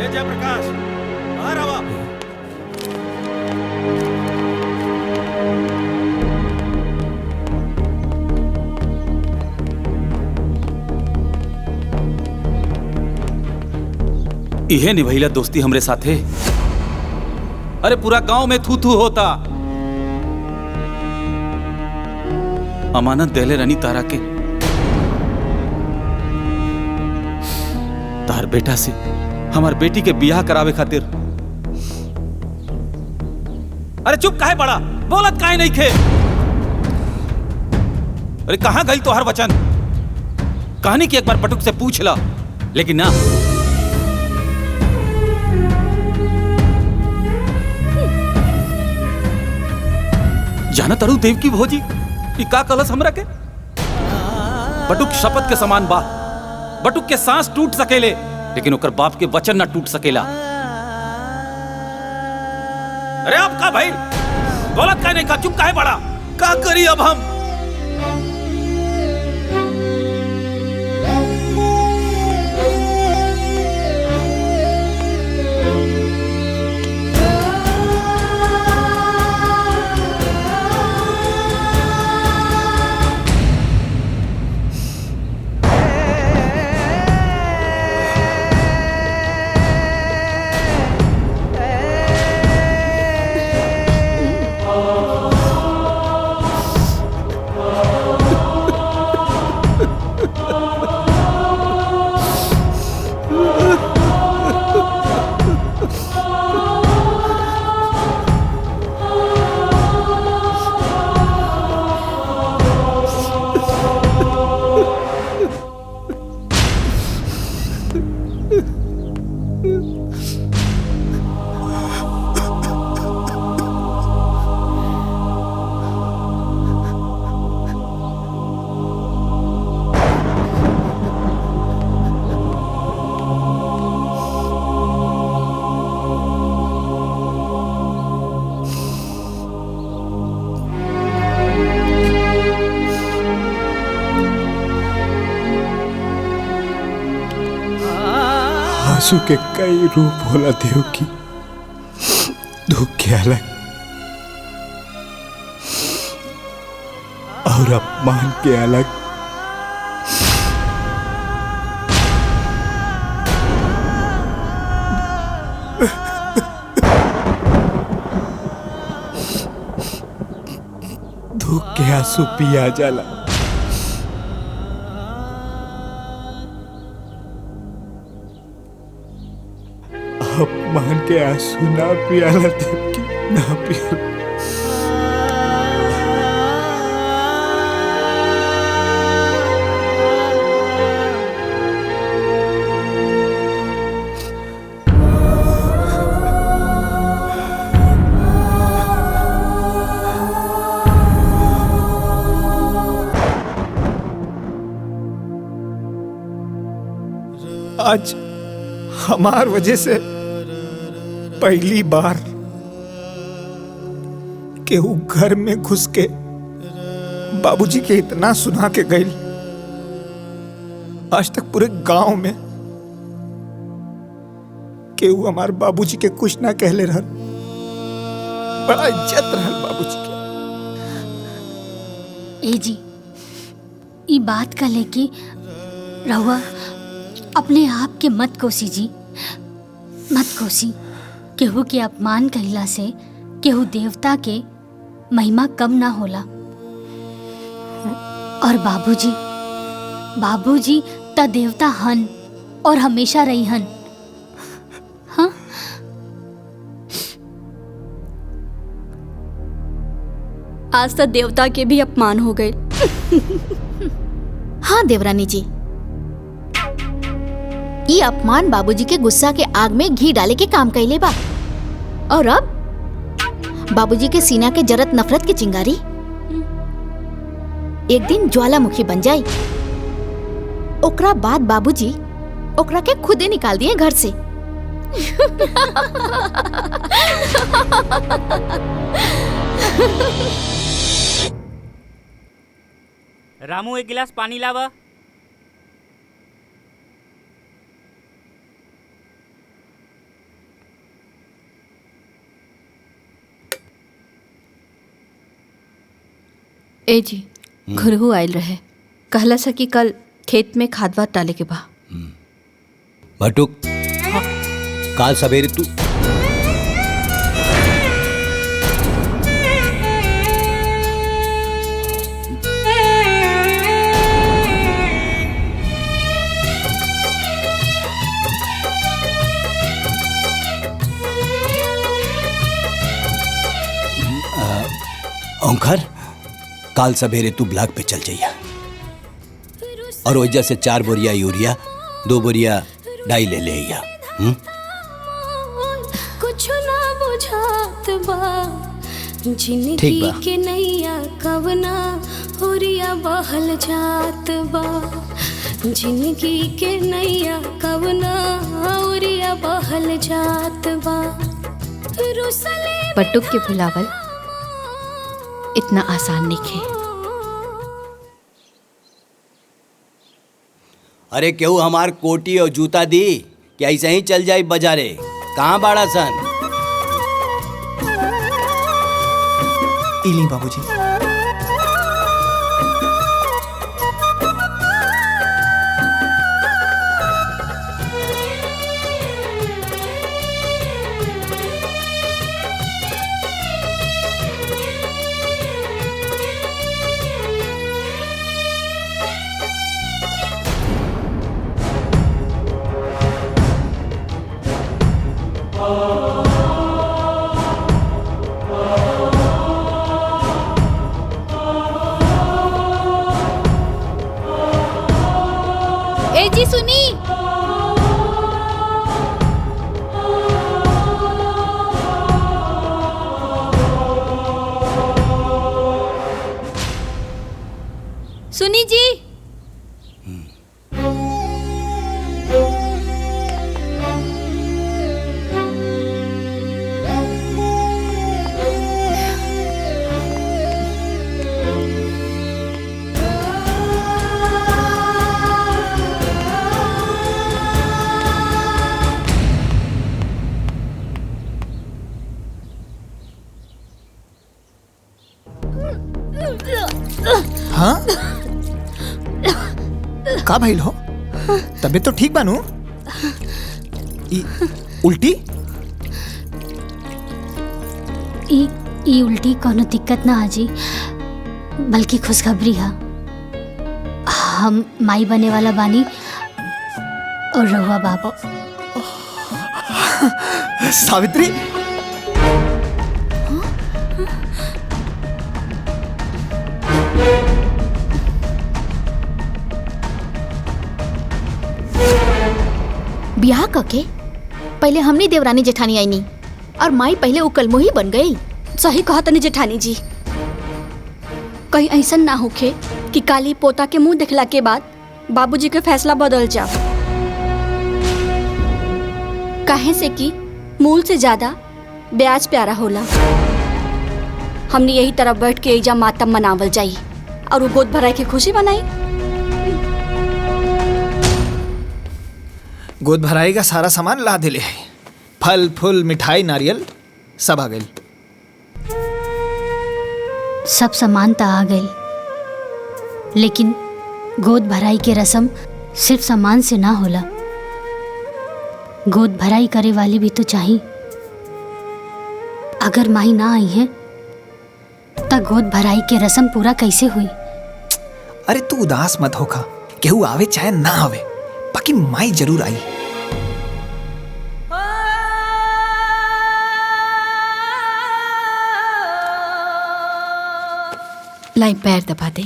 जयप्रकाश बाहर आवा। इहे निभैला दोस्ती हमरे साथे। अरे पूरा गांव में थू थू होता। अमानत देले रनी तारा के, तार बेटा से हमार बेटी के बियाह करावे खातिर। अरे चुप काहे पड़ा, बोलत काहे नहीं खे? अरे कहां गई तो हर वचन? कहानी की एक बार पटुक से पूछ ला, लेकिन ना। जाना तरु देव की भोजी का कलश हमरा के? बटुक शपथ के समान बा। बटुक के सांस टूट सकेले, लेकिन ओकर बाप के वचन ना टूट सकेला। अरे आप का भाई बोलत का नहीं का, चुप काहे बड़ा? का करी अब हम? आंसू के कई रूप होला देव की, दुख के अलग और अपमान के अलग। दुख के आंसू पिया जाला, अपमान के आंसू ना पियाला देव की, ना पियाला। आज हमार वजह से पहली बार केहू घर में घुस के बाबूजी के इतना सुना के गई। आज तक पूरे गांव में केहू हमार बाबूजी के कुछ ना कहले रहल। बड़ा इज्जत रहल बाबूजी के। ए जी, ई बात का लेके रहुआ अपने आप के मत कोसी जी, मत कोसी। केहू के अपमान कहिला से केहू देवता के महिमा कम ना होला। और बाबूजी, बाबूजी त देवता हन और हमेशा रही हन। हाँ, आज तक देवता के भी अपमान हो गए। हाँ देवरानी जी, ये अपमान बाबूजी के गुस्सा के आग में घी डाले के काम कैले बा। और अब बाबूजी के सीना के जरत नफरत की चिंगारी एक दिन ज्वालामुखी बन जाई। ओकरा बाद बाबूजी ओकरा के खुदे निकाल दिए घर से। रामू, एक गिलास पानी लावा। ए जी, घुरहू आयल रहे, कहला सा कि कल खेत में खाद वाद डाले के बा। बटुक, काल सवेरे तू ओंकार, काल सवेरे तू ब्लॉक पे चल जाइया और वजह से 4 बोरिया यूरिया 2 बोरिया डाई ले लिया। कुछ ना बुझात बा, ठीक जिंदगी बा। के नैया कवना होरिया बहल जात बा। जिंदगी के नैया कवना होरिया बहल जात बा। रुसले पट्टुक के भुलावल इतना आसान नहीं खे। अरे केहू हमार कोटी और जूता दी कि ऐसे ही चल जाई बाजारे? कहाँ बाड़ा सन? इली बाबूजी। ए जी सुनी। सुनी जी। हाँ का भइल हो? तबीयत तो ठीक बानू? उल्टी? ई उल्टी कोनो दिक्कत ना हाजी, बल्कि खुशखबरी है। हम माई बने वाला बानी और रहुआ बाबू। सावित्री, ब्याह कके पहले हमनी देवरानी जेठानी आईनी और माई पहले उकलमुही बन गई। सही कहा तनी जेठानी जी। कहीं ऐसा ना होखे कि काली पोता के मुंह देखला के बाद बाबूजी के फैसला बदल जाओ। काहे से कि मूल से ज्यादा ब्याज प्यारा होला। हमने यही तरफ बैठ के एजा मातम मनावल जाई और वो गोद भराई के खुशी बनाई। गोद भराई का सारा सामान ला दिले है। फल फूल मिठाई नारियल सब आ गई। सब सामान तो आ गई, लेकिन गोद भराई के रस्म सिर्फ सामान से ना होला। गोद भराई करे वाली भी तो चाहिए। अगर माही ना आई है तो गोद भराई के रस्म पूरा कैसे हुई? अरे तू उदास मत होखा, केहू आवे चाहे ना आवे, बाकी माई जरूर आई। लाई पैर दबा दे।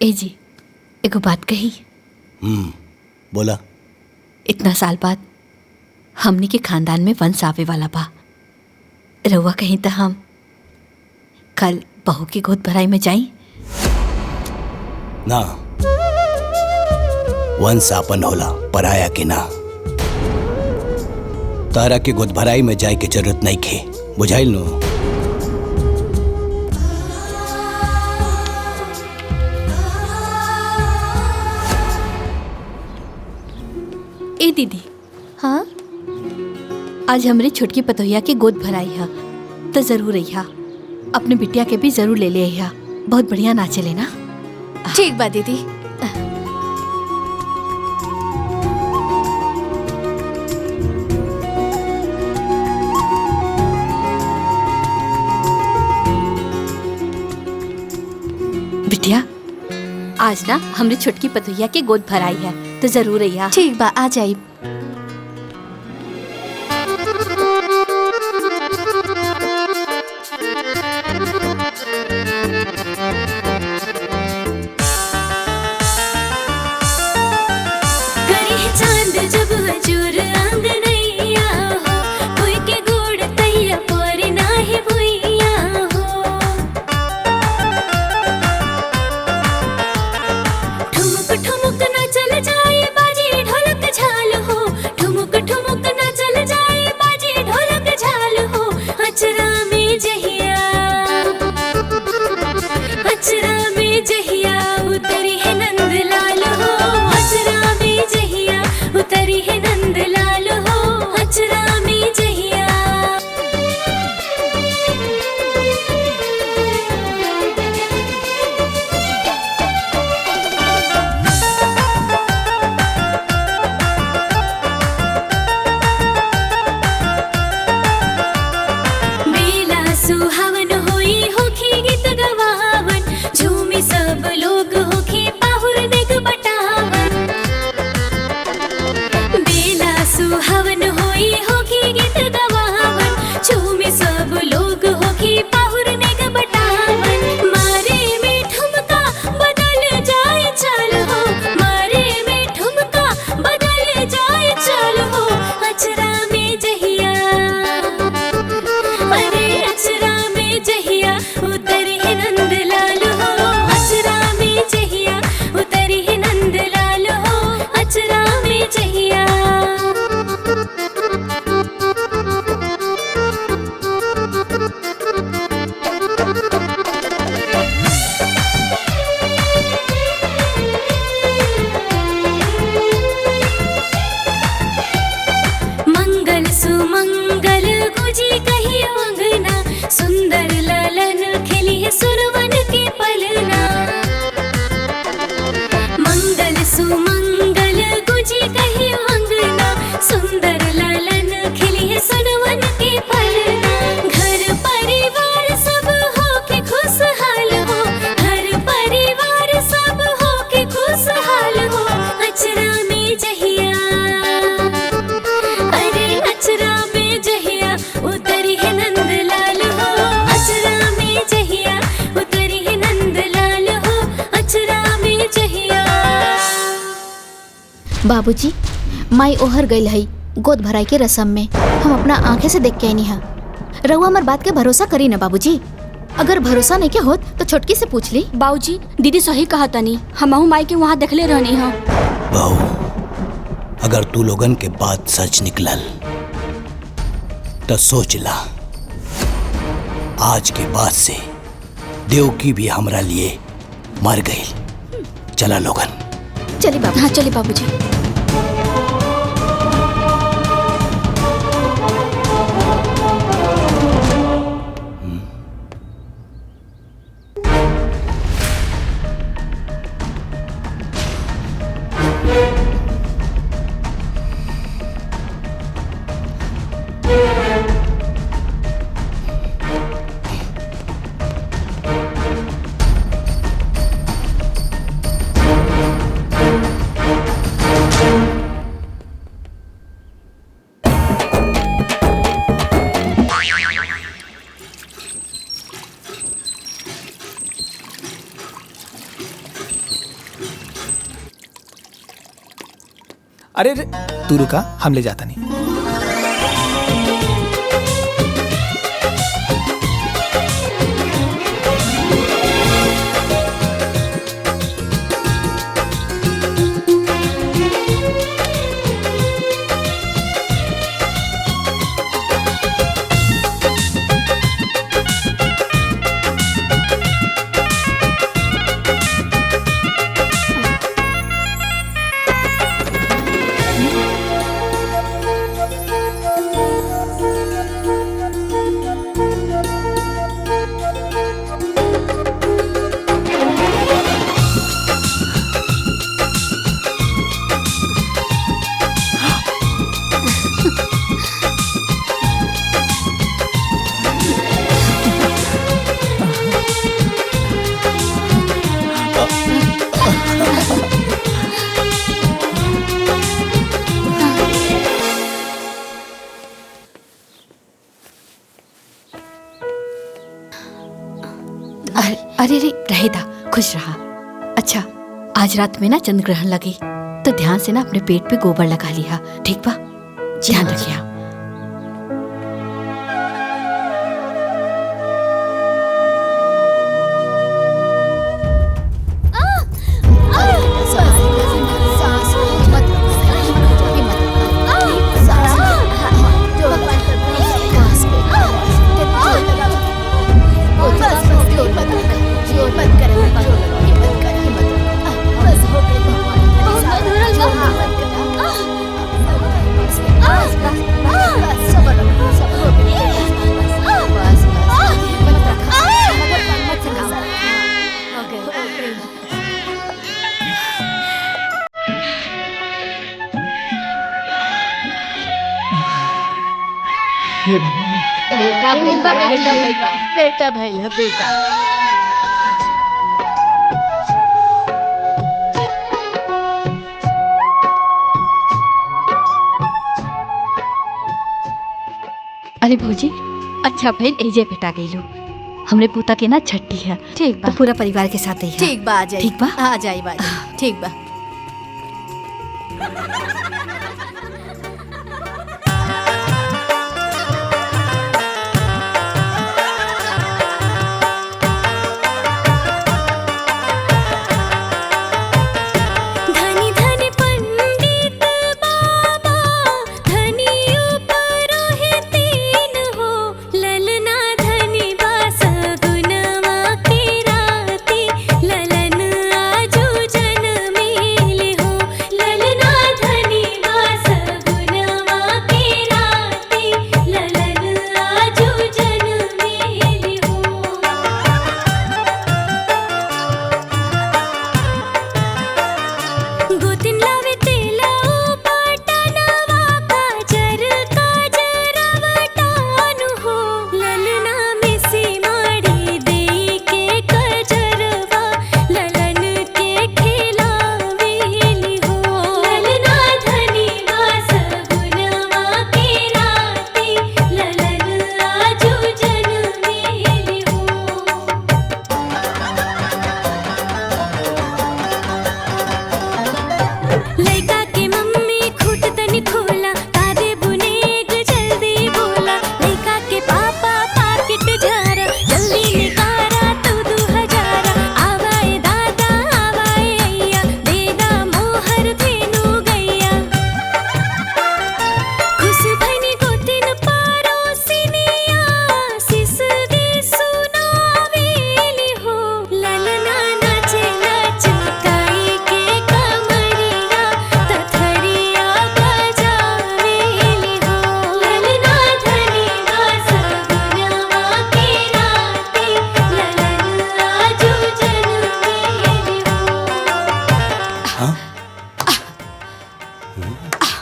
ए जी, एगो बात कही। बोला। इतना साल बाद हमनी के खानदान में वंश आवे वाला बा। रउआ कहीं तो हम कल बहू की गोद भराई में जाई ना। वंश आपन होला, पराया के ना। तारा के गोद भराई में जाए के जरूरत नहीं खे, बुझाइल नो? ए दीदी। हाँ, आज हमरे छोटकी पतोहिया के गोद भराई है तो जरूर अइहा। अपने बिटिया के भी जरूर ले ले अइहा। बहुत बढ़िया नाचे लेना। ठीक बा दीदी। बिटिया, आज ना हमरे छोटकी पतोहिया के गोद भराई है तो जरूर अइहा। ठीक बा, आ जाई। ठुमुक ठुमुक ना चल जाए बाजी ढोलक झाल हो। ठुमुक ठुमुक ना चल ललन खिली है सुरवन के पलना, मंगल सुमंगल गुजी कही अंगना, सुंदर ललन खिली है सुरवन के पलना। घर परिवार सब हो के खुशहाल हो, घर परिवार सब हो के खुशहाल हो। अचरा में जहिया, अरे अचरा में जहिया उतरी है नंदलाल हो, अचरा में जहिया उतरी है नंदलाल हो, अचरा में जहिया। बाबूजी, माई ओहर गई है गोद भराई के रसम में, हम अपना आंखें से देख के नहीं है। रहुआ हमार बात के भरोसा करी ना बाबूजी, अगर भरोसा नहीं के होत तो छोटकी से पूछ ली। बाबूजी दीदी सही कहा तनी, हमहू माई के वहाँ देखले रहनी है। बहू, अगर तू लोगन के बात सच निकलल तो सोच ला, आज के बाद से देवकी भी हमरा लिए मर गई। चला लोगन। चली बाबू। हाँ चली बाबूजी। अरे तू रुका, हम ले जाता नहीं। अरे रे रहेदा, खुश रहा। अच्छा, आज रात में ना चंद्र ग्रहण लगी तो ध्यान से ना अपने पेट पे गोबर लगा लिया, ठीक बा? ध्यान रखिया। बेटा भैया बेटा। अरे भौजी, अच्छा भाई एजे बेटा गई लो, हमरे पोता के ना छठी है। ठीक बा। तो पूरा परिवार के साथ ही है। ठीक बा, आ जाई। ठीक बा, आ जाई बाजी। ठीक बा। ललन आजू जन्मेल हो, ललना धनी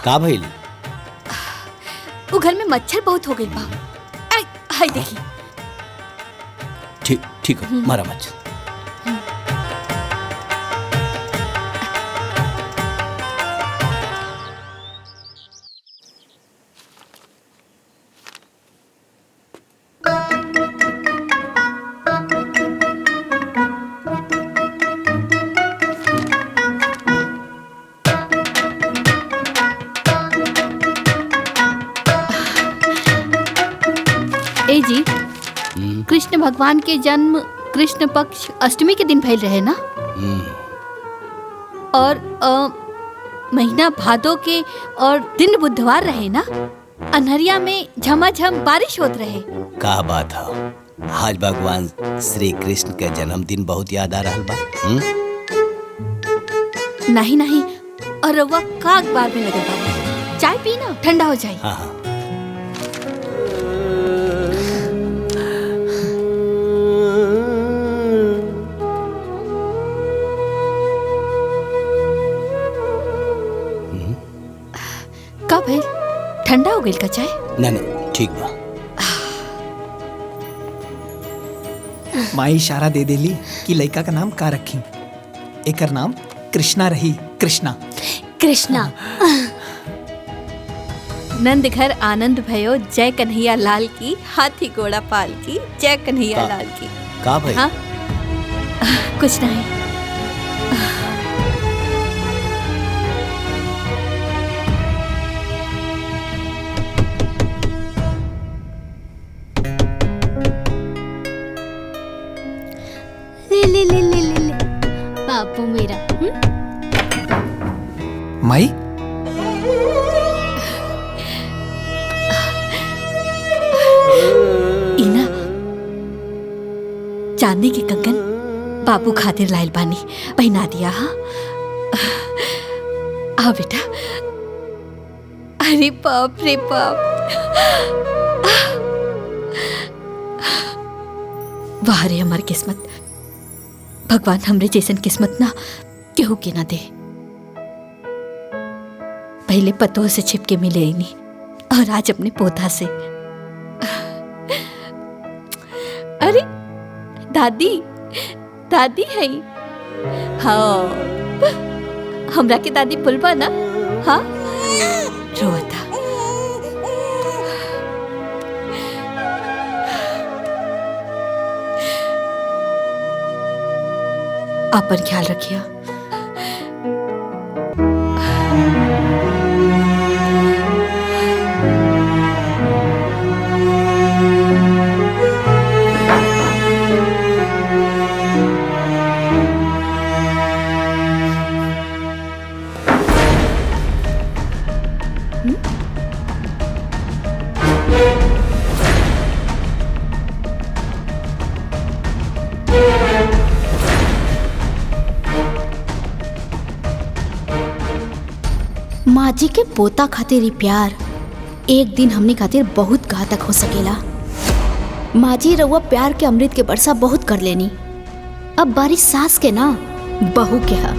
का भइल? वो घर में मच्छर बहुत हो गई बा। हाय देखी। ठीक हो, मारा मच्छर। ए जी, कृष्ण भगवान के जन्म कृष्ण पक्ष अष्टमी के दिन भइल रहे ना? और महीना भादो के और दिन बुधवार रहे ना? अनहरिया में झमाझम बारिश होत रहे। का बात है, आज भगवान श्री कृष्ण के जन्मदिन बहुत याद आ रहा बा। नहीं, और रउआ का अखबार में लगे बा? चाय पी ना, ठंडा हो जाए। हाँ। का भइल? ठंडा हो गइल का चाय? ना ठीक बा। माई इशारा दे देली कि लड़का का नाम का रखी। एकर नाम कृष्णा रही। कृष्णा। नंद घर आनंद भयो, जय कन्हैया लाल की, हाथी घोड़ा पाल की, जय कन्हैया लाल की। का भाई? हाँ? कुछ नहीं। ले बापू मेरा। माई इना चांदी के कंगन बाबू खातिर लाइल बानी, पहना दिया। हाँ आ बेटा। अरे बाप रे बाप, वाह रे हमार किस्मत। भगवान हमरे जैसन किस्मत ना केहू के ना दे। पहले पतों से छिपके मिले ही नहीं, और आज अपने पोता से। अरे दादी है। हाँ, हमरा के दादी बुलवा ना। हाँ, रोता। आपन ख्याल रखिए। माँ जी के पोता खातिर ही प्यार एक दिन हमने खातिर बहुत घातक हो सकेला। माँ जी रउआ प्यार के अमृत के बरसा बहुत कर लेनी, अब बारिश सास के ना बहू के हा।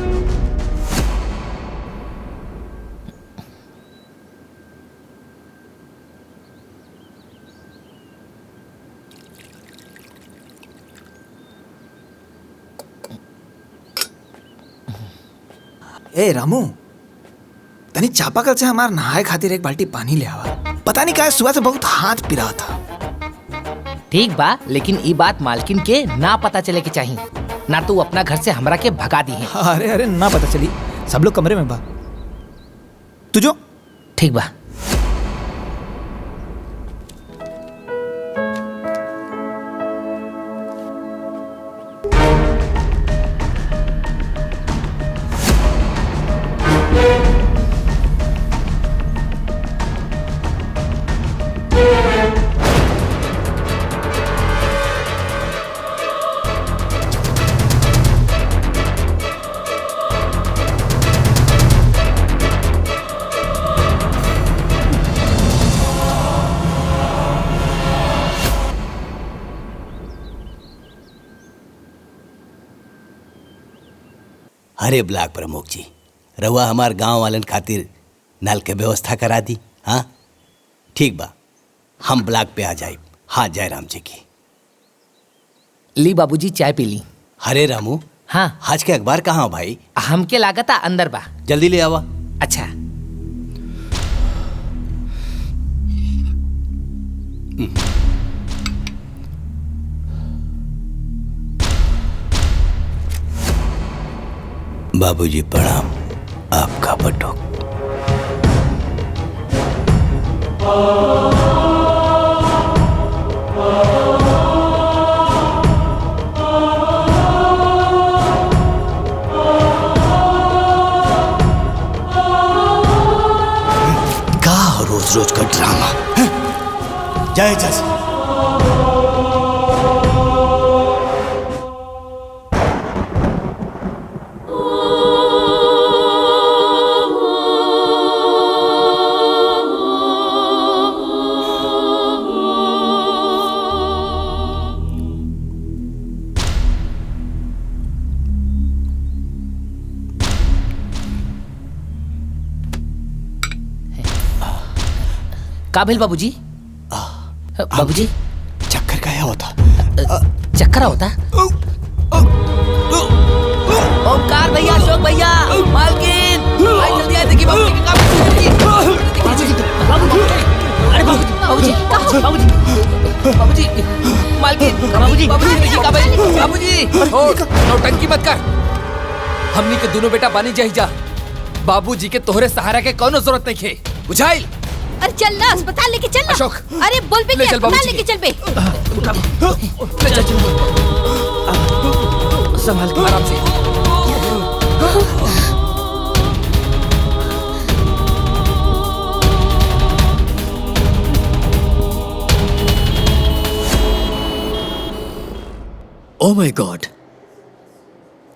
ए रामू, तनी चापाकल से हमार नहाए खातिर एक बाल्टी पानी ले आवा। पता नहीं क्या सुबह से बहुत हाथ पिरा था। ठीक बा, लेकिन ई बात मालकिन के ना पता चले के चाहिए, ना तू अपना घर से हमरा के भगा दी है। अरे ना पता चली, सब लोग कमरे में बा। तू जो। ठीक बा। अरे ब्लॉक प्रमुख जी, रउआ हमार गांव वालन खातिर नल के व्यवस्था करा दी। हाँ ठीक बा, हम ब्लॉक पे आ जाए। हाँ जय राम जी की। ली बाबूजी चाय पी ली। हरे रामू, हाँ आज के अखबार कहाँ हो भाई? हमके लागता अंदर बा। जल्दी ले आवा। अच्छा। बाबूजी प्रणाम। आपका बटुक। रोज रोज का ड्रामा। जय जय। काबिल बाबूजी। बाबूजी चक्कर का होता? चक्कर होता? ओमकार भैया, अशोक भैया, मालकिन, भाई जल्दी आए, देखिए बाबूजी के काम। अरे बाबूजी, बाबूजी, मालकिन, बाबूजी, देखिए काबिल, बाबूजी। नौटंकी मत कर। हमनी के दोनों बेटा बानी जाही जा। बाबूजी के तोहरे सहारा के कोनो जरूरत नहीं है। बुझाइल? अरे चल ना, अस्पताल लेके चल ना। अशोक, अरे बोल पे ले चल अस्पताल बाबूजी लेके चल पे। ले चल संभाल के आराम से। ओह माय गॉड,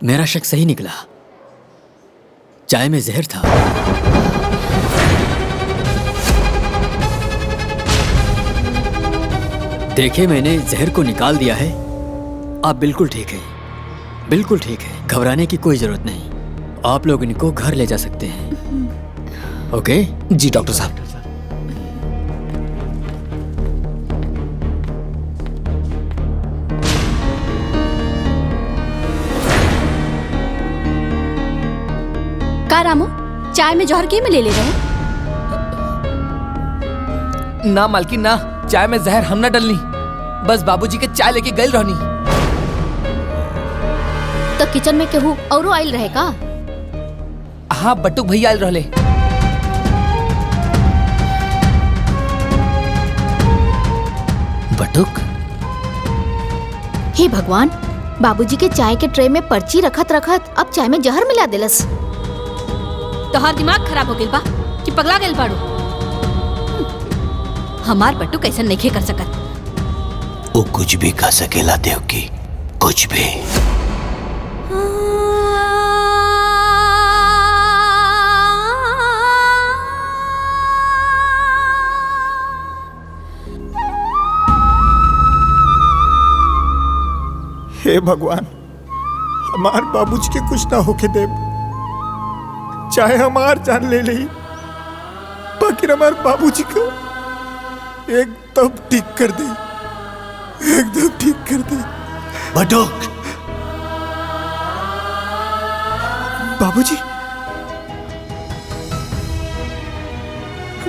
मेरा शक सही निकला। चाय में जहर था। देखे, मैंने जहर को निकाल दिया है। आप बिल्कुल ठीक है, बिल्कुल ठीक है। घबराने की कोई जरूरत नहीं। आप लोग इनको घर ले जा सकते हैं। ओके? जी डॉक्टर साहब। का रामू, चाय में जहर के में ले रहे? ना मालकिन ना, चाय में जहर हम ना डलनी। बस बाबूजी के चाय लेके गई रहनी। तो किचन में केहू औरो आइल रहे का? हाँ, बटुक भैया आइल रहले। बटुक? हे भगवान, बाबूजी के चाय के ट्रे में पर्ची रखत रखत अब चाय में जहर मिला देलस। तोहार दिमाग खराब हो गइल बा कि पगला गइल बाड़ू? हमार बट्टू कैसन नहीं कर सकत। वो कुछ भी कर सकेला देवकी, कुछ भी। हे भगवान, हमार बाबूजी के कुछ ना होके दे। चाहे हमार जान ले ली, बाकी हमार बाबूजी को एकदम ठीक कर दे, एकदम ठीक कर दे। बटुक, बाबूजी,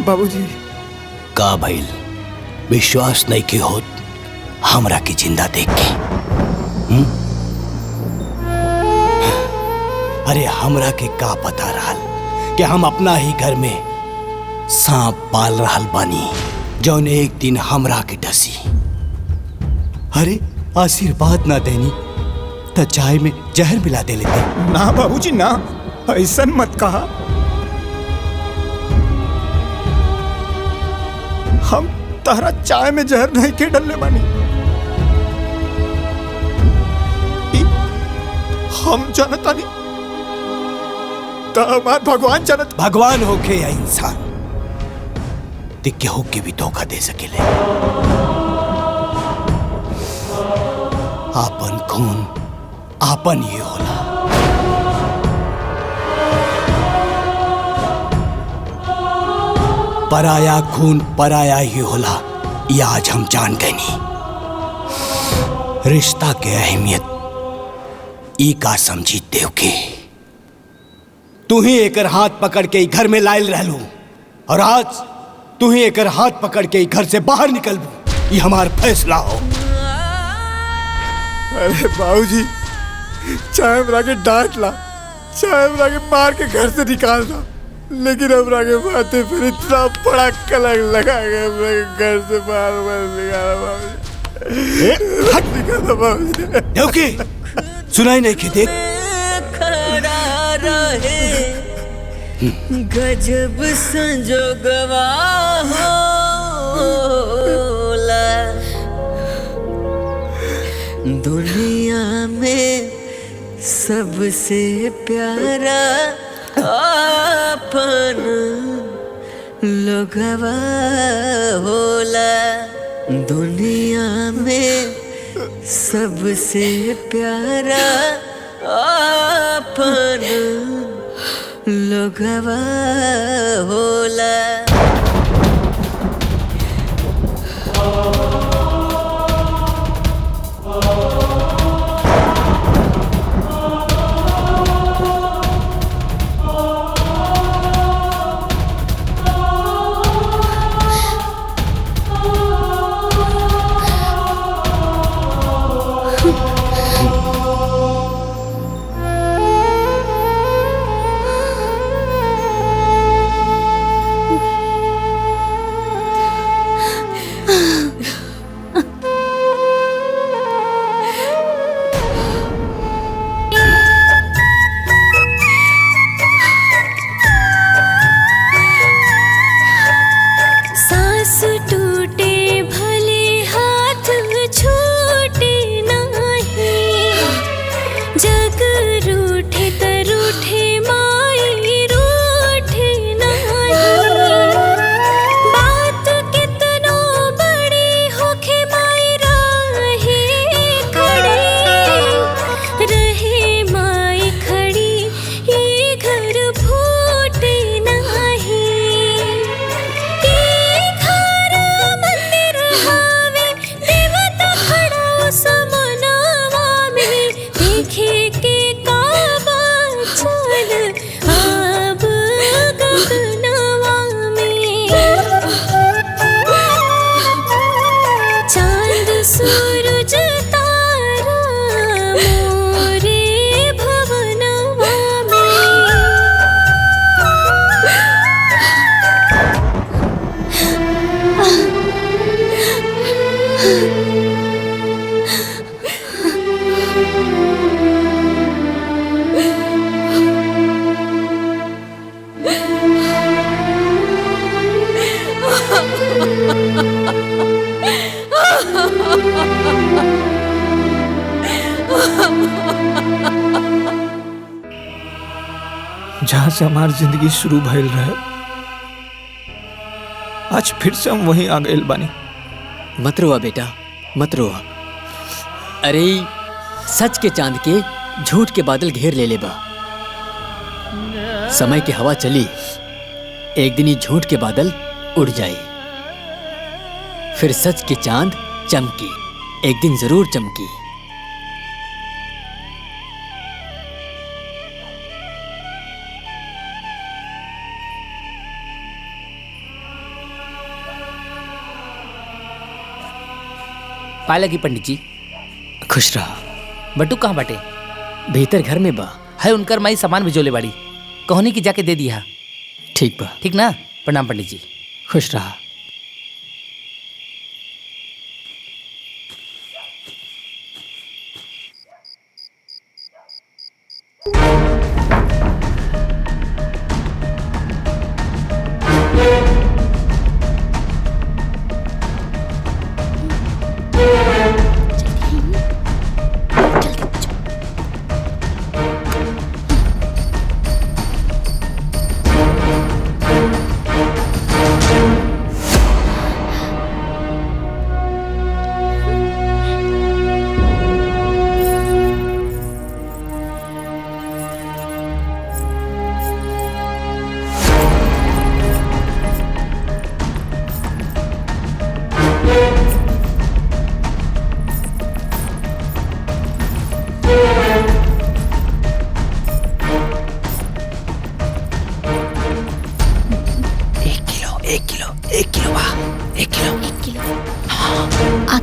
बाबूजी। का भइल? विश्वास नहीं के होत हमरा की जिंदा देख के? अरे हमरा के का पता रहल कि हम अपना ही घर में सांप पाल रहल बानी, जौन एक दिन हमरा के डसी। अरे आशीर्वाद ना देनी तो चाय में जहर मिला दे लेते। ना बाबूजी ना, ऐसा मत कहा। हम तारा चाय में जहर नहीं के डलने बानी। हम जानता नहीं तो हमार भगवान जानत। भगवान होके या इंसान, दिक्के होके भी धोखा दे सकेले। आपन खून आपन ये होला। पराया खून पराया ही होला, ये आज हम जान गए नहीं। रिश्ता के अहमियत ई का समझी देवकी। तू ही एकर हाथ पकड़ के घर में लायल रहलू और आज तू ही एकर हाथ पकड़ के घर से बाहर निकलबू। ये हमार फैसला हो। अरे बाबूजी, चाहे हमरा के डांट ला, चाहे हमरा के मार के घर से निकाल दा, लेकिन हमरा के माथे फिर इतना बड़ा कलंक लगा के हमरा के घर से बाहर निकाला बाबूजी। बाबूजी देवकी, सुनाई नहीं कि देख खड़ा रहे गजब संजोगवा होला। दुनिया में सबसे प्यारा अपन लोगवा होला। दुनिया में सबसे प्यारा अपन लोगवा होला। जहाँ से हमारी जिंदगी शुरू भइल रहे, आज फिर से हम वहीं आ गए बानी। मत रोआ बेटा, मत रोआ। अरे सच के चांद के झूठ के बादल घेर ले बा। समय की हवा चली, एक दिन ही झूठ के बादल उड़ जाए, फिर सच की चांद चमकी, एक दिन जरूर चमकी। पाला की पंडित जी। खुश रहा। बटू कहाँ बाटे? भीतर घर में बा। है उनकर माई सामान भिजोले बाड़ी, कहनी की जाके दे दिया। ठीक बा। ठीक ना? प्रणाम पंडित जी। खुश रहा।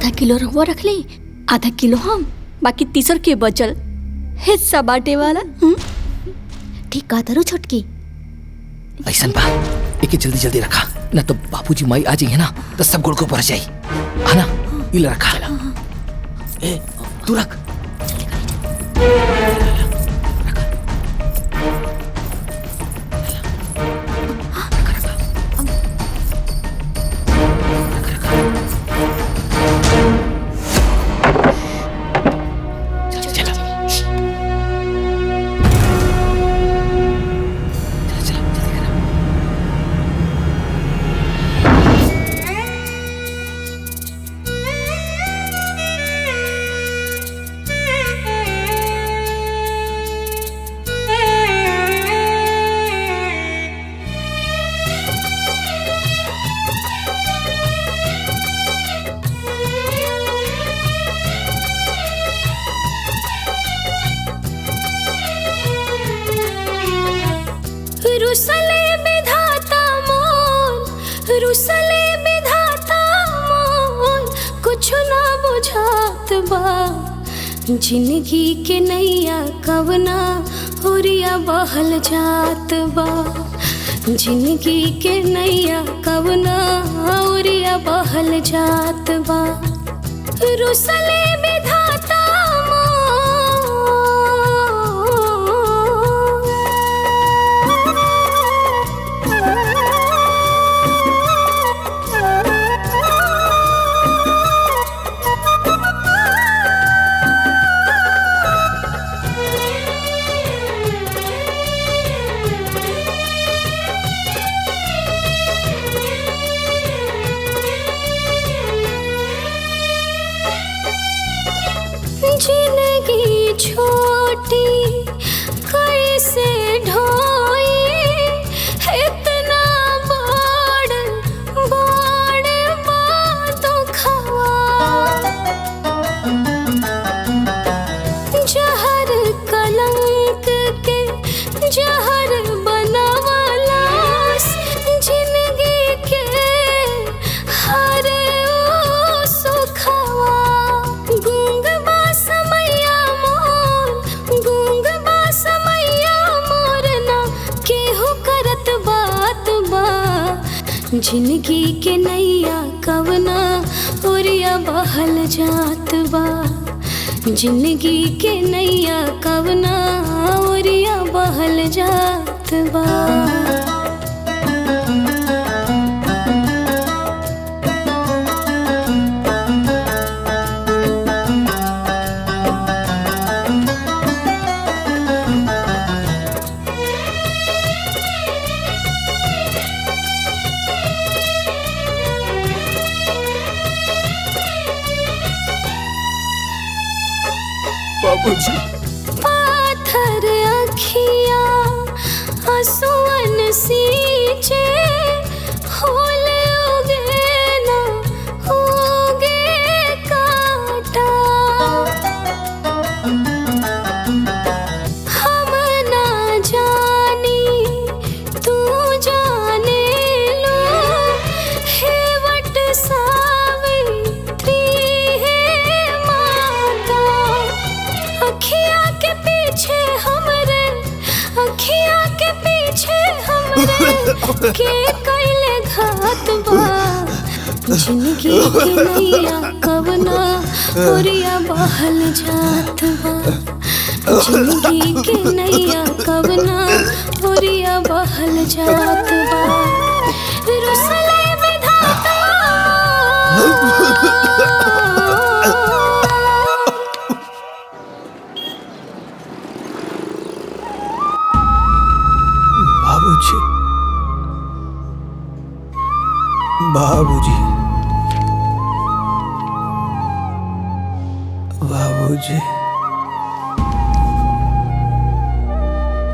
आधा किलो रहुआ रख ली, आधा किलो हम, बाकी तीसर के बचल हिस्सा बांटे वाला। ठीक कहा तारू छोटकी। ऐसन बा एके जल्दी जल्दी रखा, ना तो बाबूजी माई आ जाइए ना तो सब गुड़ को ऊपर जाई। है ना, इल रखा। ए तू रख। रुसले विधाता मोर, रुसले विधाता मोर, कुछ ना बुझात बा। जिंदगी के नैया कवना होरिया बहल जात बा। जिंदगी के नैया कवना होरिया बहल जात बा। रुसले विधाता जिंदगी छोटी कैसे ढोई, इतना बड़ बड़ बातों खवा। जहर कलंक के जहर बनावलास, जिंदगी के हर सुखवा। गूंग समैया मोर, गूंग समैया मोर ना केहू करत बात बा। जिंदगी के नैया कवना ओरिया बहल जात बा। जिंदगी के नैया कवना ओरिया बहल जात बा। बाबूजी। पाथर अखिया आंसुअन सींचे, होल उगे ना उगे काटा। हम ना जानी तू जाने लो, हेवट सावित्री है माता। अखिया के पीछे हमरे, अखिया के पीछे हमरे के कैले घात बा। जिंदगी के नैया कवना ओरिया बहल जात बा। जिंदगी के नैया कवना ओरिया बहल जात बा। रुसले विधाता बाबूजी, बाबूजी, बाबूजी।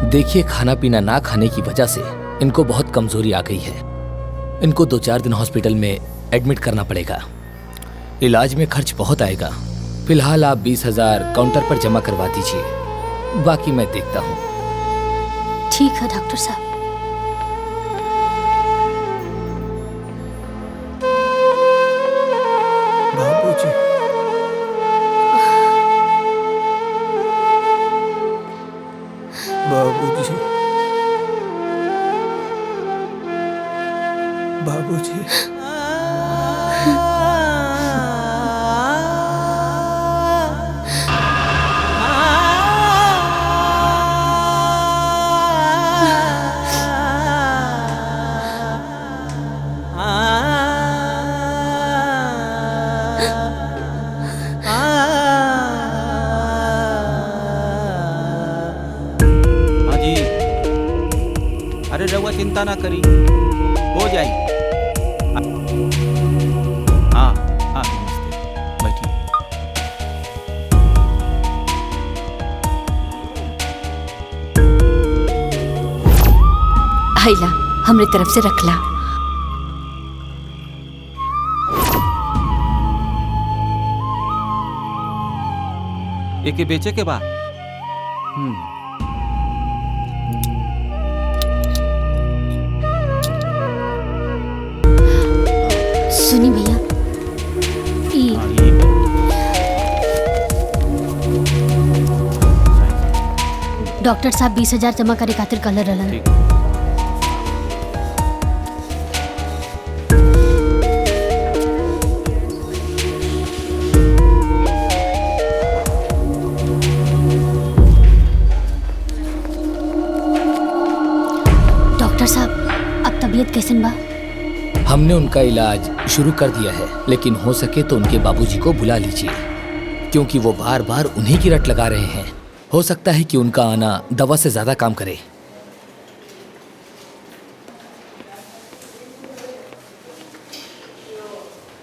देखिए, खाना पीना ना खाने की वजह से इनको बहुत कमजोरी आ गई है। इनको 2-4 दिन हॉस्पिटल में एडमिट करना पड़ेगा। इलाज में खर्च बहुत आएगा। फिलहाल आप 20,000 काउंटर पर जमा करवा दीजिए, बाकी मैं देखता हूँ। ठीक है डॉक्टर साहब। बाबूजी। बाबूजी बाबूजी हाँ जी। अरे रउआ चिंता ना करी, हो जाई। हाँ हाँ नमस्ते, बैठिए। हैला हमरे तरफ से रखला। एके बेचे के बा। सुनी भैया डॉक्टर साहब 20,000 जमा करे खातिर कल रहलन। डॉक्टर साहब अब तबीयत कैसन बा? हमने उनका इलाज शुरू कर दिया है, लेकिन हो सके तो उनके बाबूजी को बुला लीजिए, क्योंकि वो बार बार उन्हीं की रट लगा रहे हैं। हो सकता है कि उनका आना दवा से ज्यादा काम करे।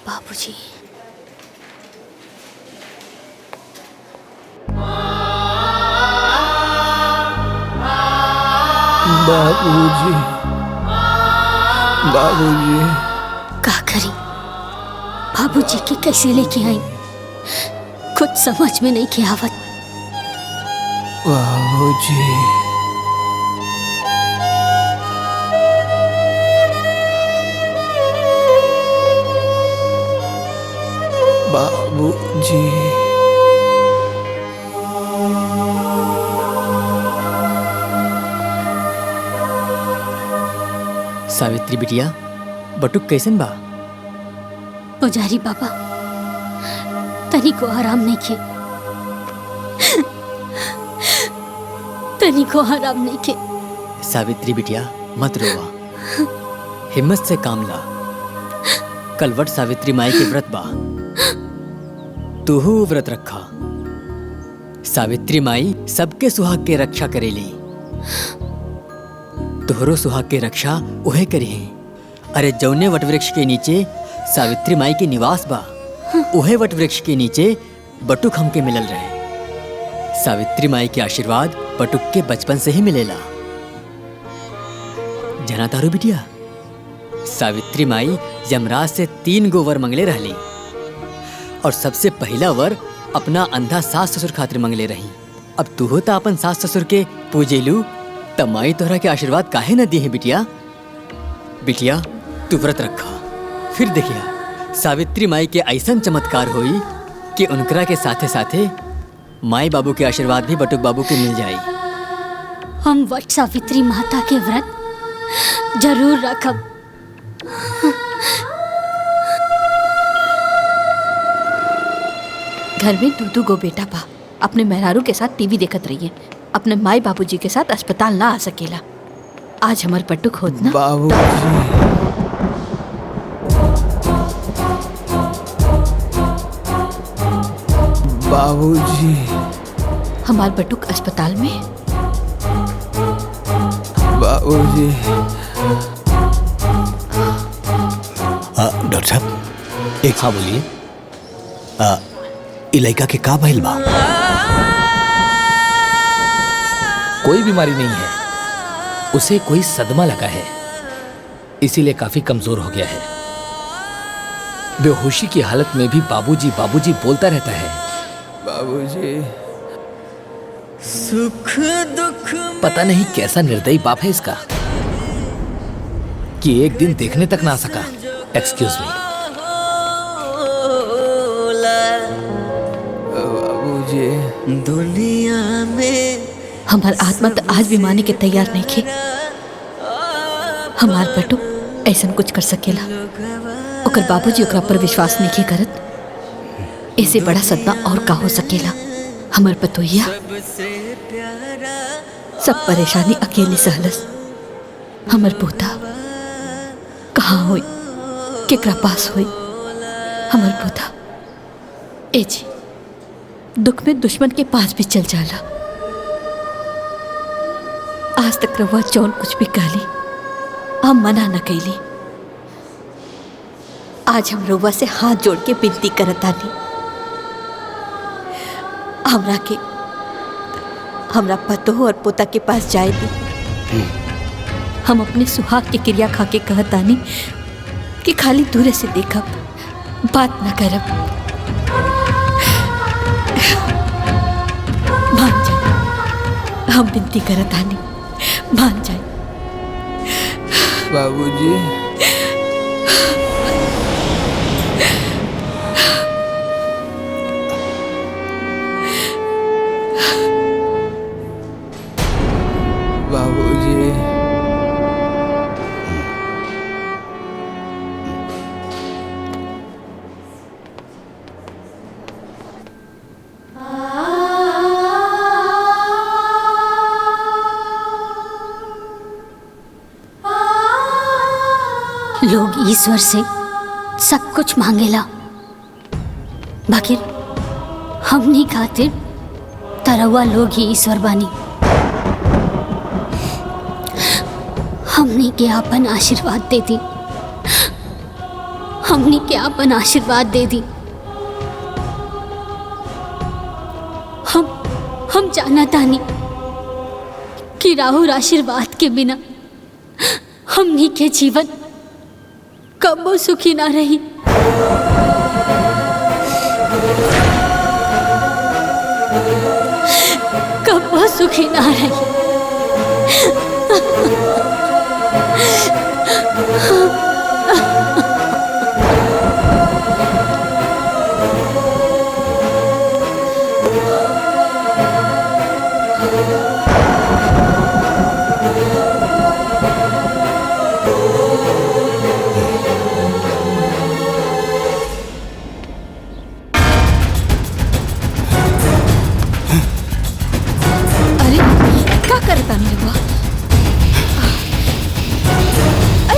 बाबूजी बाबूजी बाबूजी का करी? बाबूजी के कैसे लेके आई कुछ समझ में नहीं के आवत। बाबूजी बाबूजी सावित्री बिटिया, बटुक कैसन बा? पुजारी बाबा तनी को आराम नहीं खे, तनी को आराम नहीं खे। सावित्री बिटिया मत रोवा, हिम्मत से काम ला। कल वट सावित्री माई के व्रत बा, तूहू व्रत रखा। सावित्री माई सबके सुहाग के रक्षा करेली, तोहरो सुहाग के रक्षा उहे करी। अरे जौने वटवृक्ष के नीचे सावित्री माई के निवास बा, उहे वटवृक्ष के नीचे बटुक हमके मिलल रहे। सावित्री माई के आशीर्वाद बटुक के बचपन से ही मिलेला। जना तारू बिटिया, सावित्री माई यमराज से 3 गो वर मंगले रहली, और सबसे पहला वर अपना अंधा सास ससुर खातिर मंगले रही। अब तू होता अपन सास ससुर के पूजेलू, तब माई तोहरा के आशीर्वाद काहे न दी है बिटिया। बिटिया तू व्रत रखा, फिर देखिया सावित्री माई के ऐसा चमत्कार होई कि उनकरा के साथे साथे माई बाबू के आशीर्वाद भी बटुक बाबू के मिल जाई। हम वट सावित्री माता के व्रत जरूर रखब। घर में 2 गो बेटा बा, अपने मेहरारू के साथ टीवी देखत रहिए, अपने माई बाबूजी के साथ अस्पताल ना आ सकेला। आज हमार पट्टुक होत ना बाबूजी हमार बटुक अस्पताल में। बाबूजी डॉक्टर साहब एक। हाँ बोलिए। इलाका के का भइल बा? कोई बीमारी नहीं है, उसे कोई सदमा लगा है, इसीलिए काफी कमजोर हो गया है। बेहोशी की हालत में भी बाबूजी बाबूजी बोलता रहता है। बाबूजी सुख दुख पता नहीं कैसा निर्दयी बाप है इसका कि एक दिन देखने तक ना आ सका। Excuse me. बाबूजी दुनिया में हमार आत्मा तो आज भी माने के तैयार नहीं थे। हमार बेटो ऐसा कुछ कर सकेला, ओकर बाबूजी ओकरा पर विश्वास नहीं के करत। ऐसे बड़ा सदमा और का हो सकेला। हमार पतोहिया सब परेशानी अकेले सहलस। हमार पोता कहाँ होई, केकरा पास होई हमार पोता? ए जी, दुख में दुश्मन के पास भी चल जाला। आज तक रवा जौन कुछ भी कहली हम मना न कैली। आज हम रवा से हाथ जोड़ के विनती करतानी, हमरा पतो और पोता के पास जाए दी। हम अपने सुहाग की क्रिया खा के कहतानी कि खाली दूरे से देखब, बात न करब। मान जाए, हम विनती करतानी, मान जाए। बाबूजी, बाबूजी, लोग ईश्वर से सब कुछ मांगेला, बाकी हमनी खातिर तरवा लोग ही ईश्वर बानी। हमनी के आपन आशीर्वाद दे दी, हमनी के आपन आशीर्वाद दे दी। हम जाना तानी कि राहुल आशीर्वाद के बिना हमनी के जीवन कबो सुखी ना रही। कबो सुखी ना रही।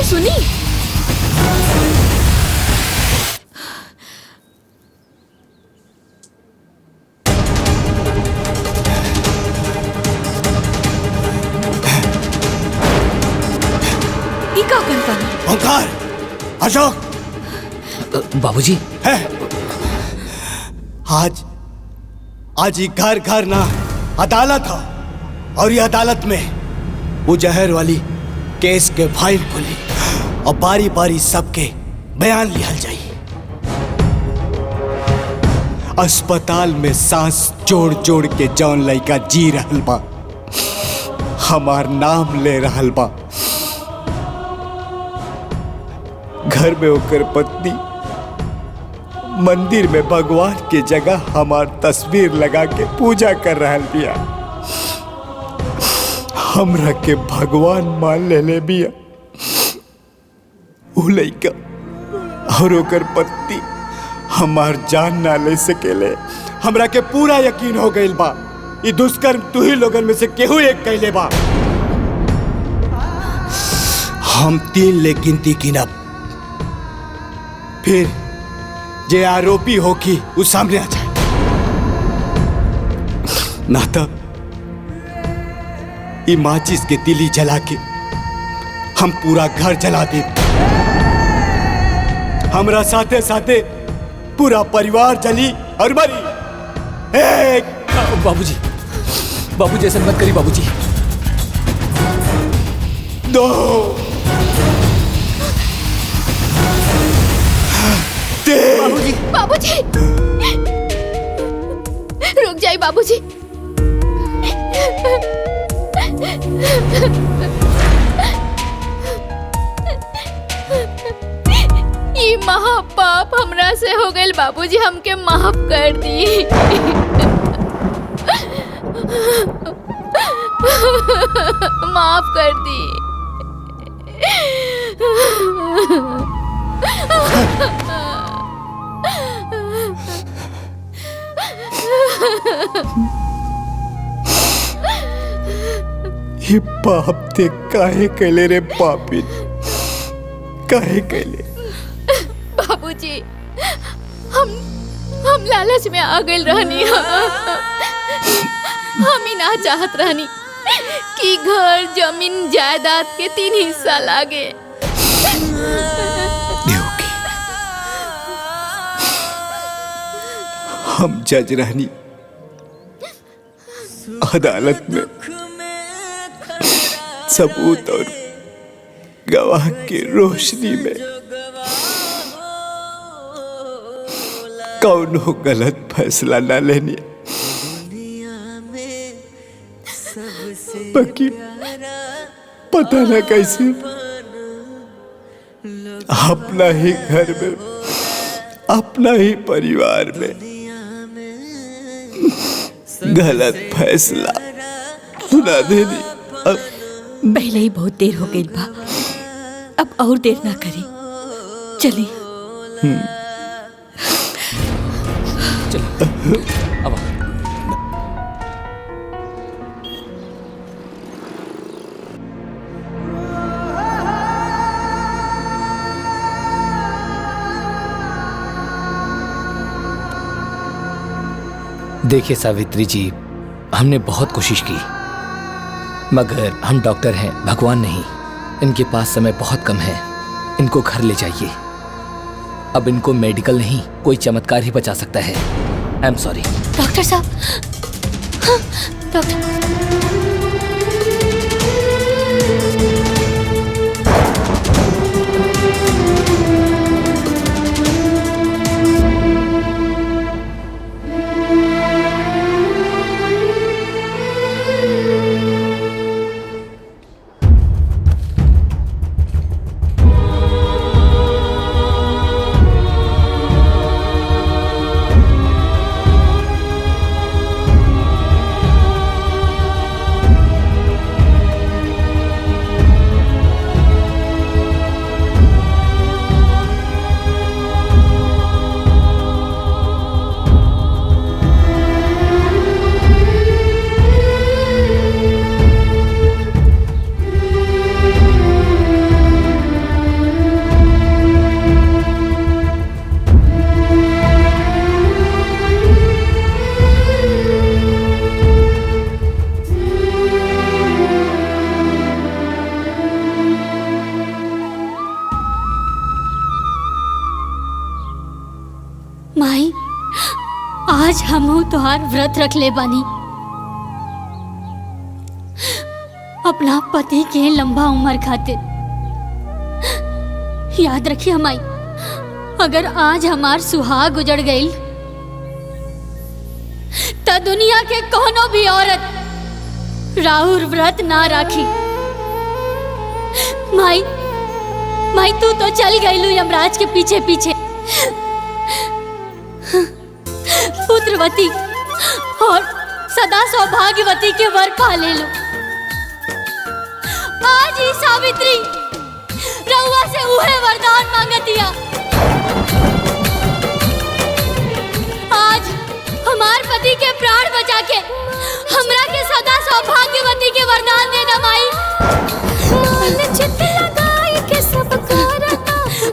सुनी, क्या करता है? ओंकार, अशोक, बाबूजी है आज ही घर घर ना अदालत हो, और ये अदालत में वो जहर वाली केस के फाइल खुली और बारी बारी सबके बयान लिहल जाई। अस्पताल में सांस जोड़ जोड़ के जौन लड़का जी रहल बा, हमार नाम ले रहल बा। घर में होकर पत्नी मंदिर में भगवान के जगह हमार तस्वीर लगा के पूजा कर रहल बिया। हमरा के भगवान मान ले बिया। उ लइका और ओकर पत्नी हमार जान ना ले सकेले। हमरा के पूरा यकीन हो गइल बा ये दुष्कर्म तू ही लोगन में से केहू एक कैले बा। हम 3 ले गिनती गिनब, फिर जे आरोपी होगी वो सामने आ जाए, ना तो ये माचिस के तिली जला के हम पूरा घर जला दे। हमरा साथे साथे पूरा परिवार जली और मरी। बाबूजी, बाबूजी ऐसा मत करिए बाबूजी। 2 बाबूजी, बाबूजी, रुक जाइए बाबूजी। ये महापाप हमरा से हो गए बाबूजी, हमके माफ कर दी। माफ कर दी। ये पाप ते काहे कैले रे पापी, काहे कैले? बाबूजी, हम लालच में आ गए रहनी। हम ही ना चाहत रहनी कि घर जमीन जायदाद के 3 हिस्सा लागे। हम जज रहनी, अदालत में सबूत और गवाह की रोशनी में कौनो गलत फैसला न लेनी। बाकी पता न कैसे अपना ही घर में, अपना ही परिवार में गलत फैसला सुना देनी। अब पहले ही बहुत देर हो गई बा, अब और देर ना करी, चली। अब देखिए सावित्री जी, हमने बहुत कोशिश की, मगर हम डॉक्टर हैं, भगवान नहीं। इनके पास समय बहुत कम है, इनको घर ले जाइए। अब इनको मेडिकल नहीं, कोई चमत्कार ही बचा सकता है। I am sorry. डॉक्टर साहब, हाँ, डॉक्टर माई, आज हमहू तोहार व्रत रख ले बानी। अपना पति के लंबा उम्र खातिर याद रखिए माई, अगर आज हमार सुहाग उजड़ गई तो दुनिया के कोनो भी औरत राहुल व्रत ना राखी। माई, माई तू तो चल गई यमराज के पीछे पीछे, पुत्रवती और सदा सौभाग्यवती के वर पा ले लो। आज ही सावित्री रउआ से उहे वरदान मांगतिया। आज हमार पति के प्राण बचा के हमरा के सदा सौभाग्यवती के वरदान देना माई। मन चित लगाई के सब करना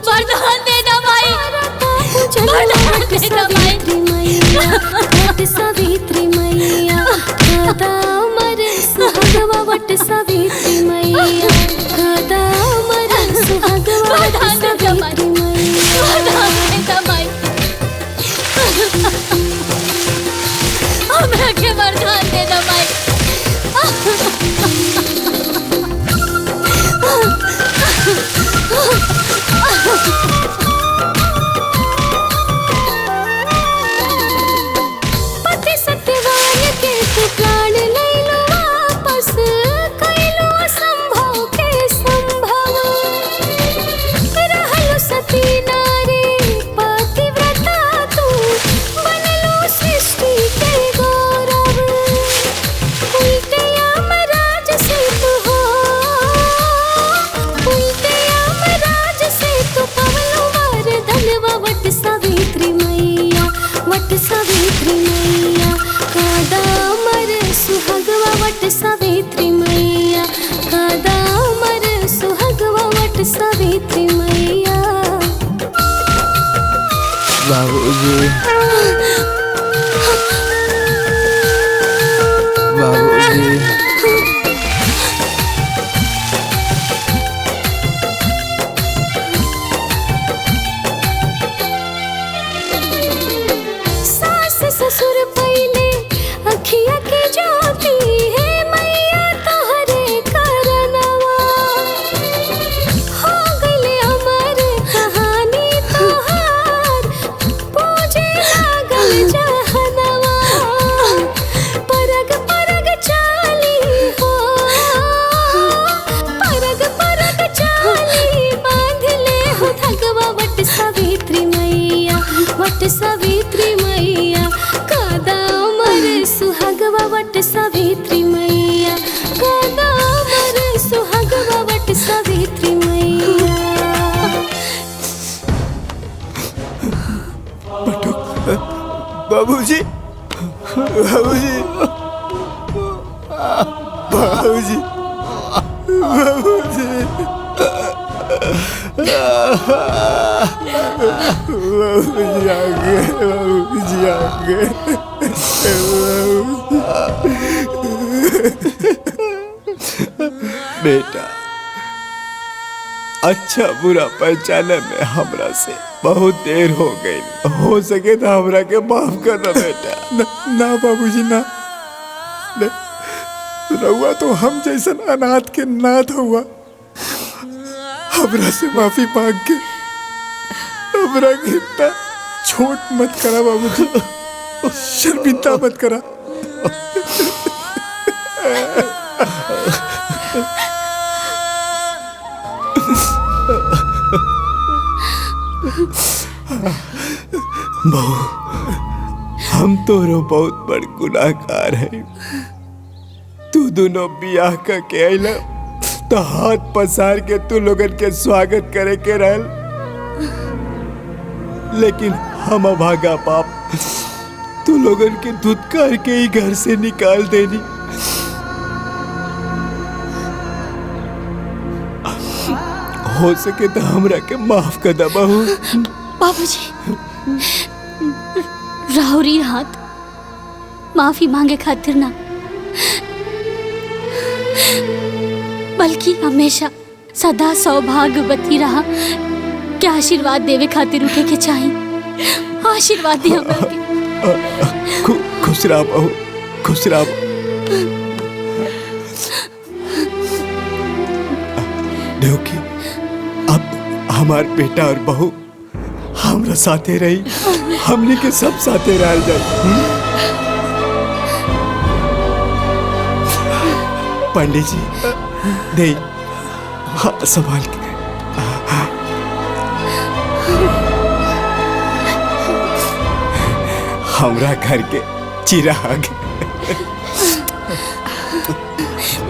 वरदान देना माई, वरदान देना माई। सावित्री मैया गादा मरे सुहागवा वट सावित्री मैया गादा मरे सुहागवा वट सावित्री मैया हमरा के वरदान दे वट सावित्री मैया कादा अमर सुहागवा वट सावित्री मैया। बाबूजी बाबूजी सास ससुर पहले अखिया के ज्योति है मैया तोहरे करनवा हो गइले अमर कहानी तोहार पूजे लागल जहनवा परग परग चाली हो परग परग चाली बांध ले हो धगवा वट सावित्री मैया वट सावित्री मैया कादा अमर सुहागवा वट सावित्री मैया कादा अमर सुहागवा वट सावित्री मैया। बाबूजी बाबूजी बाबूजी बाबूजी बाबूजी आ गए बाबूजी आ गए। बेटा अच्छा बुरा पहचाने में हमरा से बहुत देर हो गई, हो सके तो हमरा के माफ कर दो बेटा। ना बाबूजी ना, रहुआ तो हम जैसन अनाथ के नाथ हुआ, हमरा से माफी मांग के हमरा के इतना छोट मत करा बाबूजी, शर्मिंदा मत करा। बहू हम तोरो बहुत बड़ गुनाहगार है। तू दोनों बियाह के अइला तो हाथ पसार के तू लोगन के स्वागत करे के रहल, लेकिन हम अभागा बाप तू लोगन के धुतकार के ही घर से निकाल देनी। हो सके तो हमरा के माफ कर दा बहू। बाबूजी राहुरी हाथ माफी मांगे खातिर ना, बल्कि हमेशा सदा सौभाग्यवती रहा के आशीर्वाद देवे खातिर उठे के चाहिए। आशीर्वाद दी हमरा के। खुश रह बहू, खुश रह। देखी अब हमार बेटा और बहू हमरा साथे रही, हमने के सब साथे रह जाए। पंडित जी नहीं, हाँ संभाल के। हमरा घर के चिराग।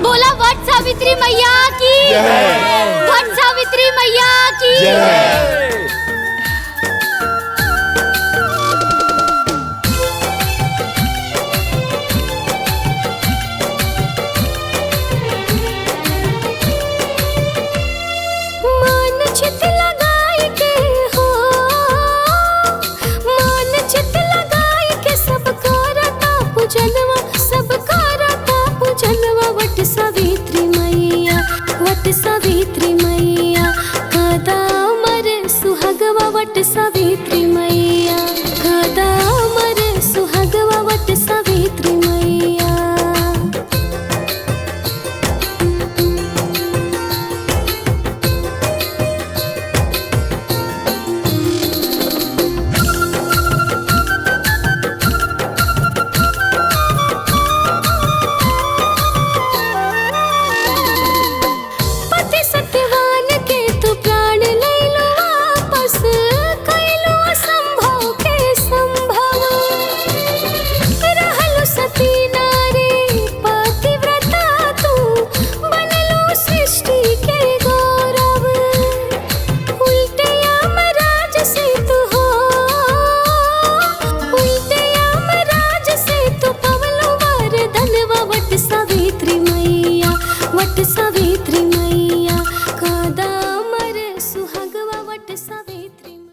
बोला वट सावित्री मैया की, वट सावित्री मैया की।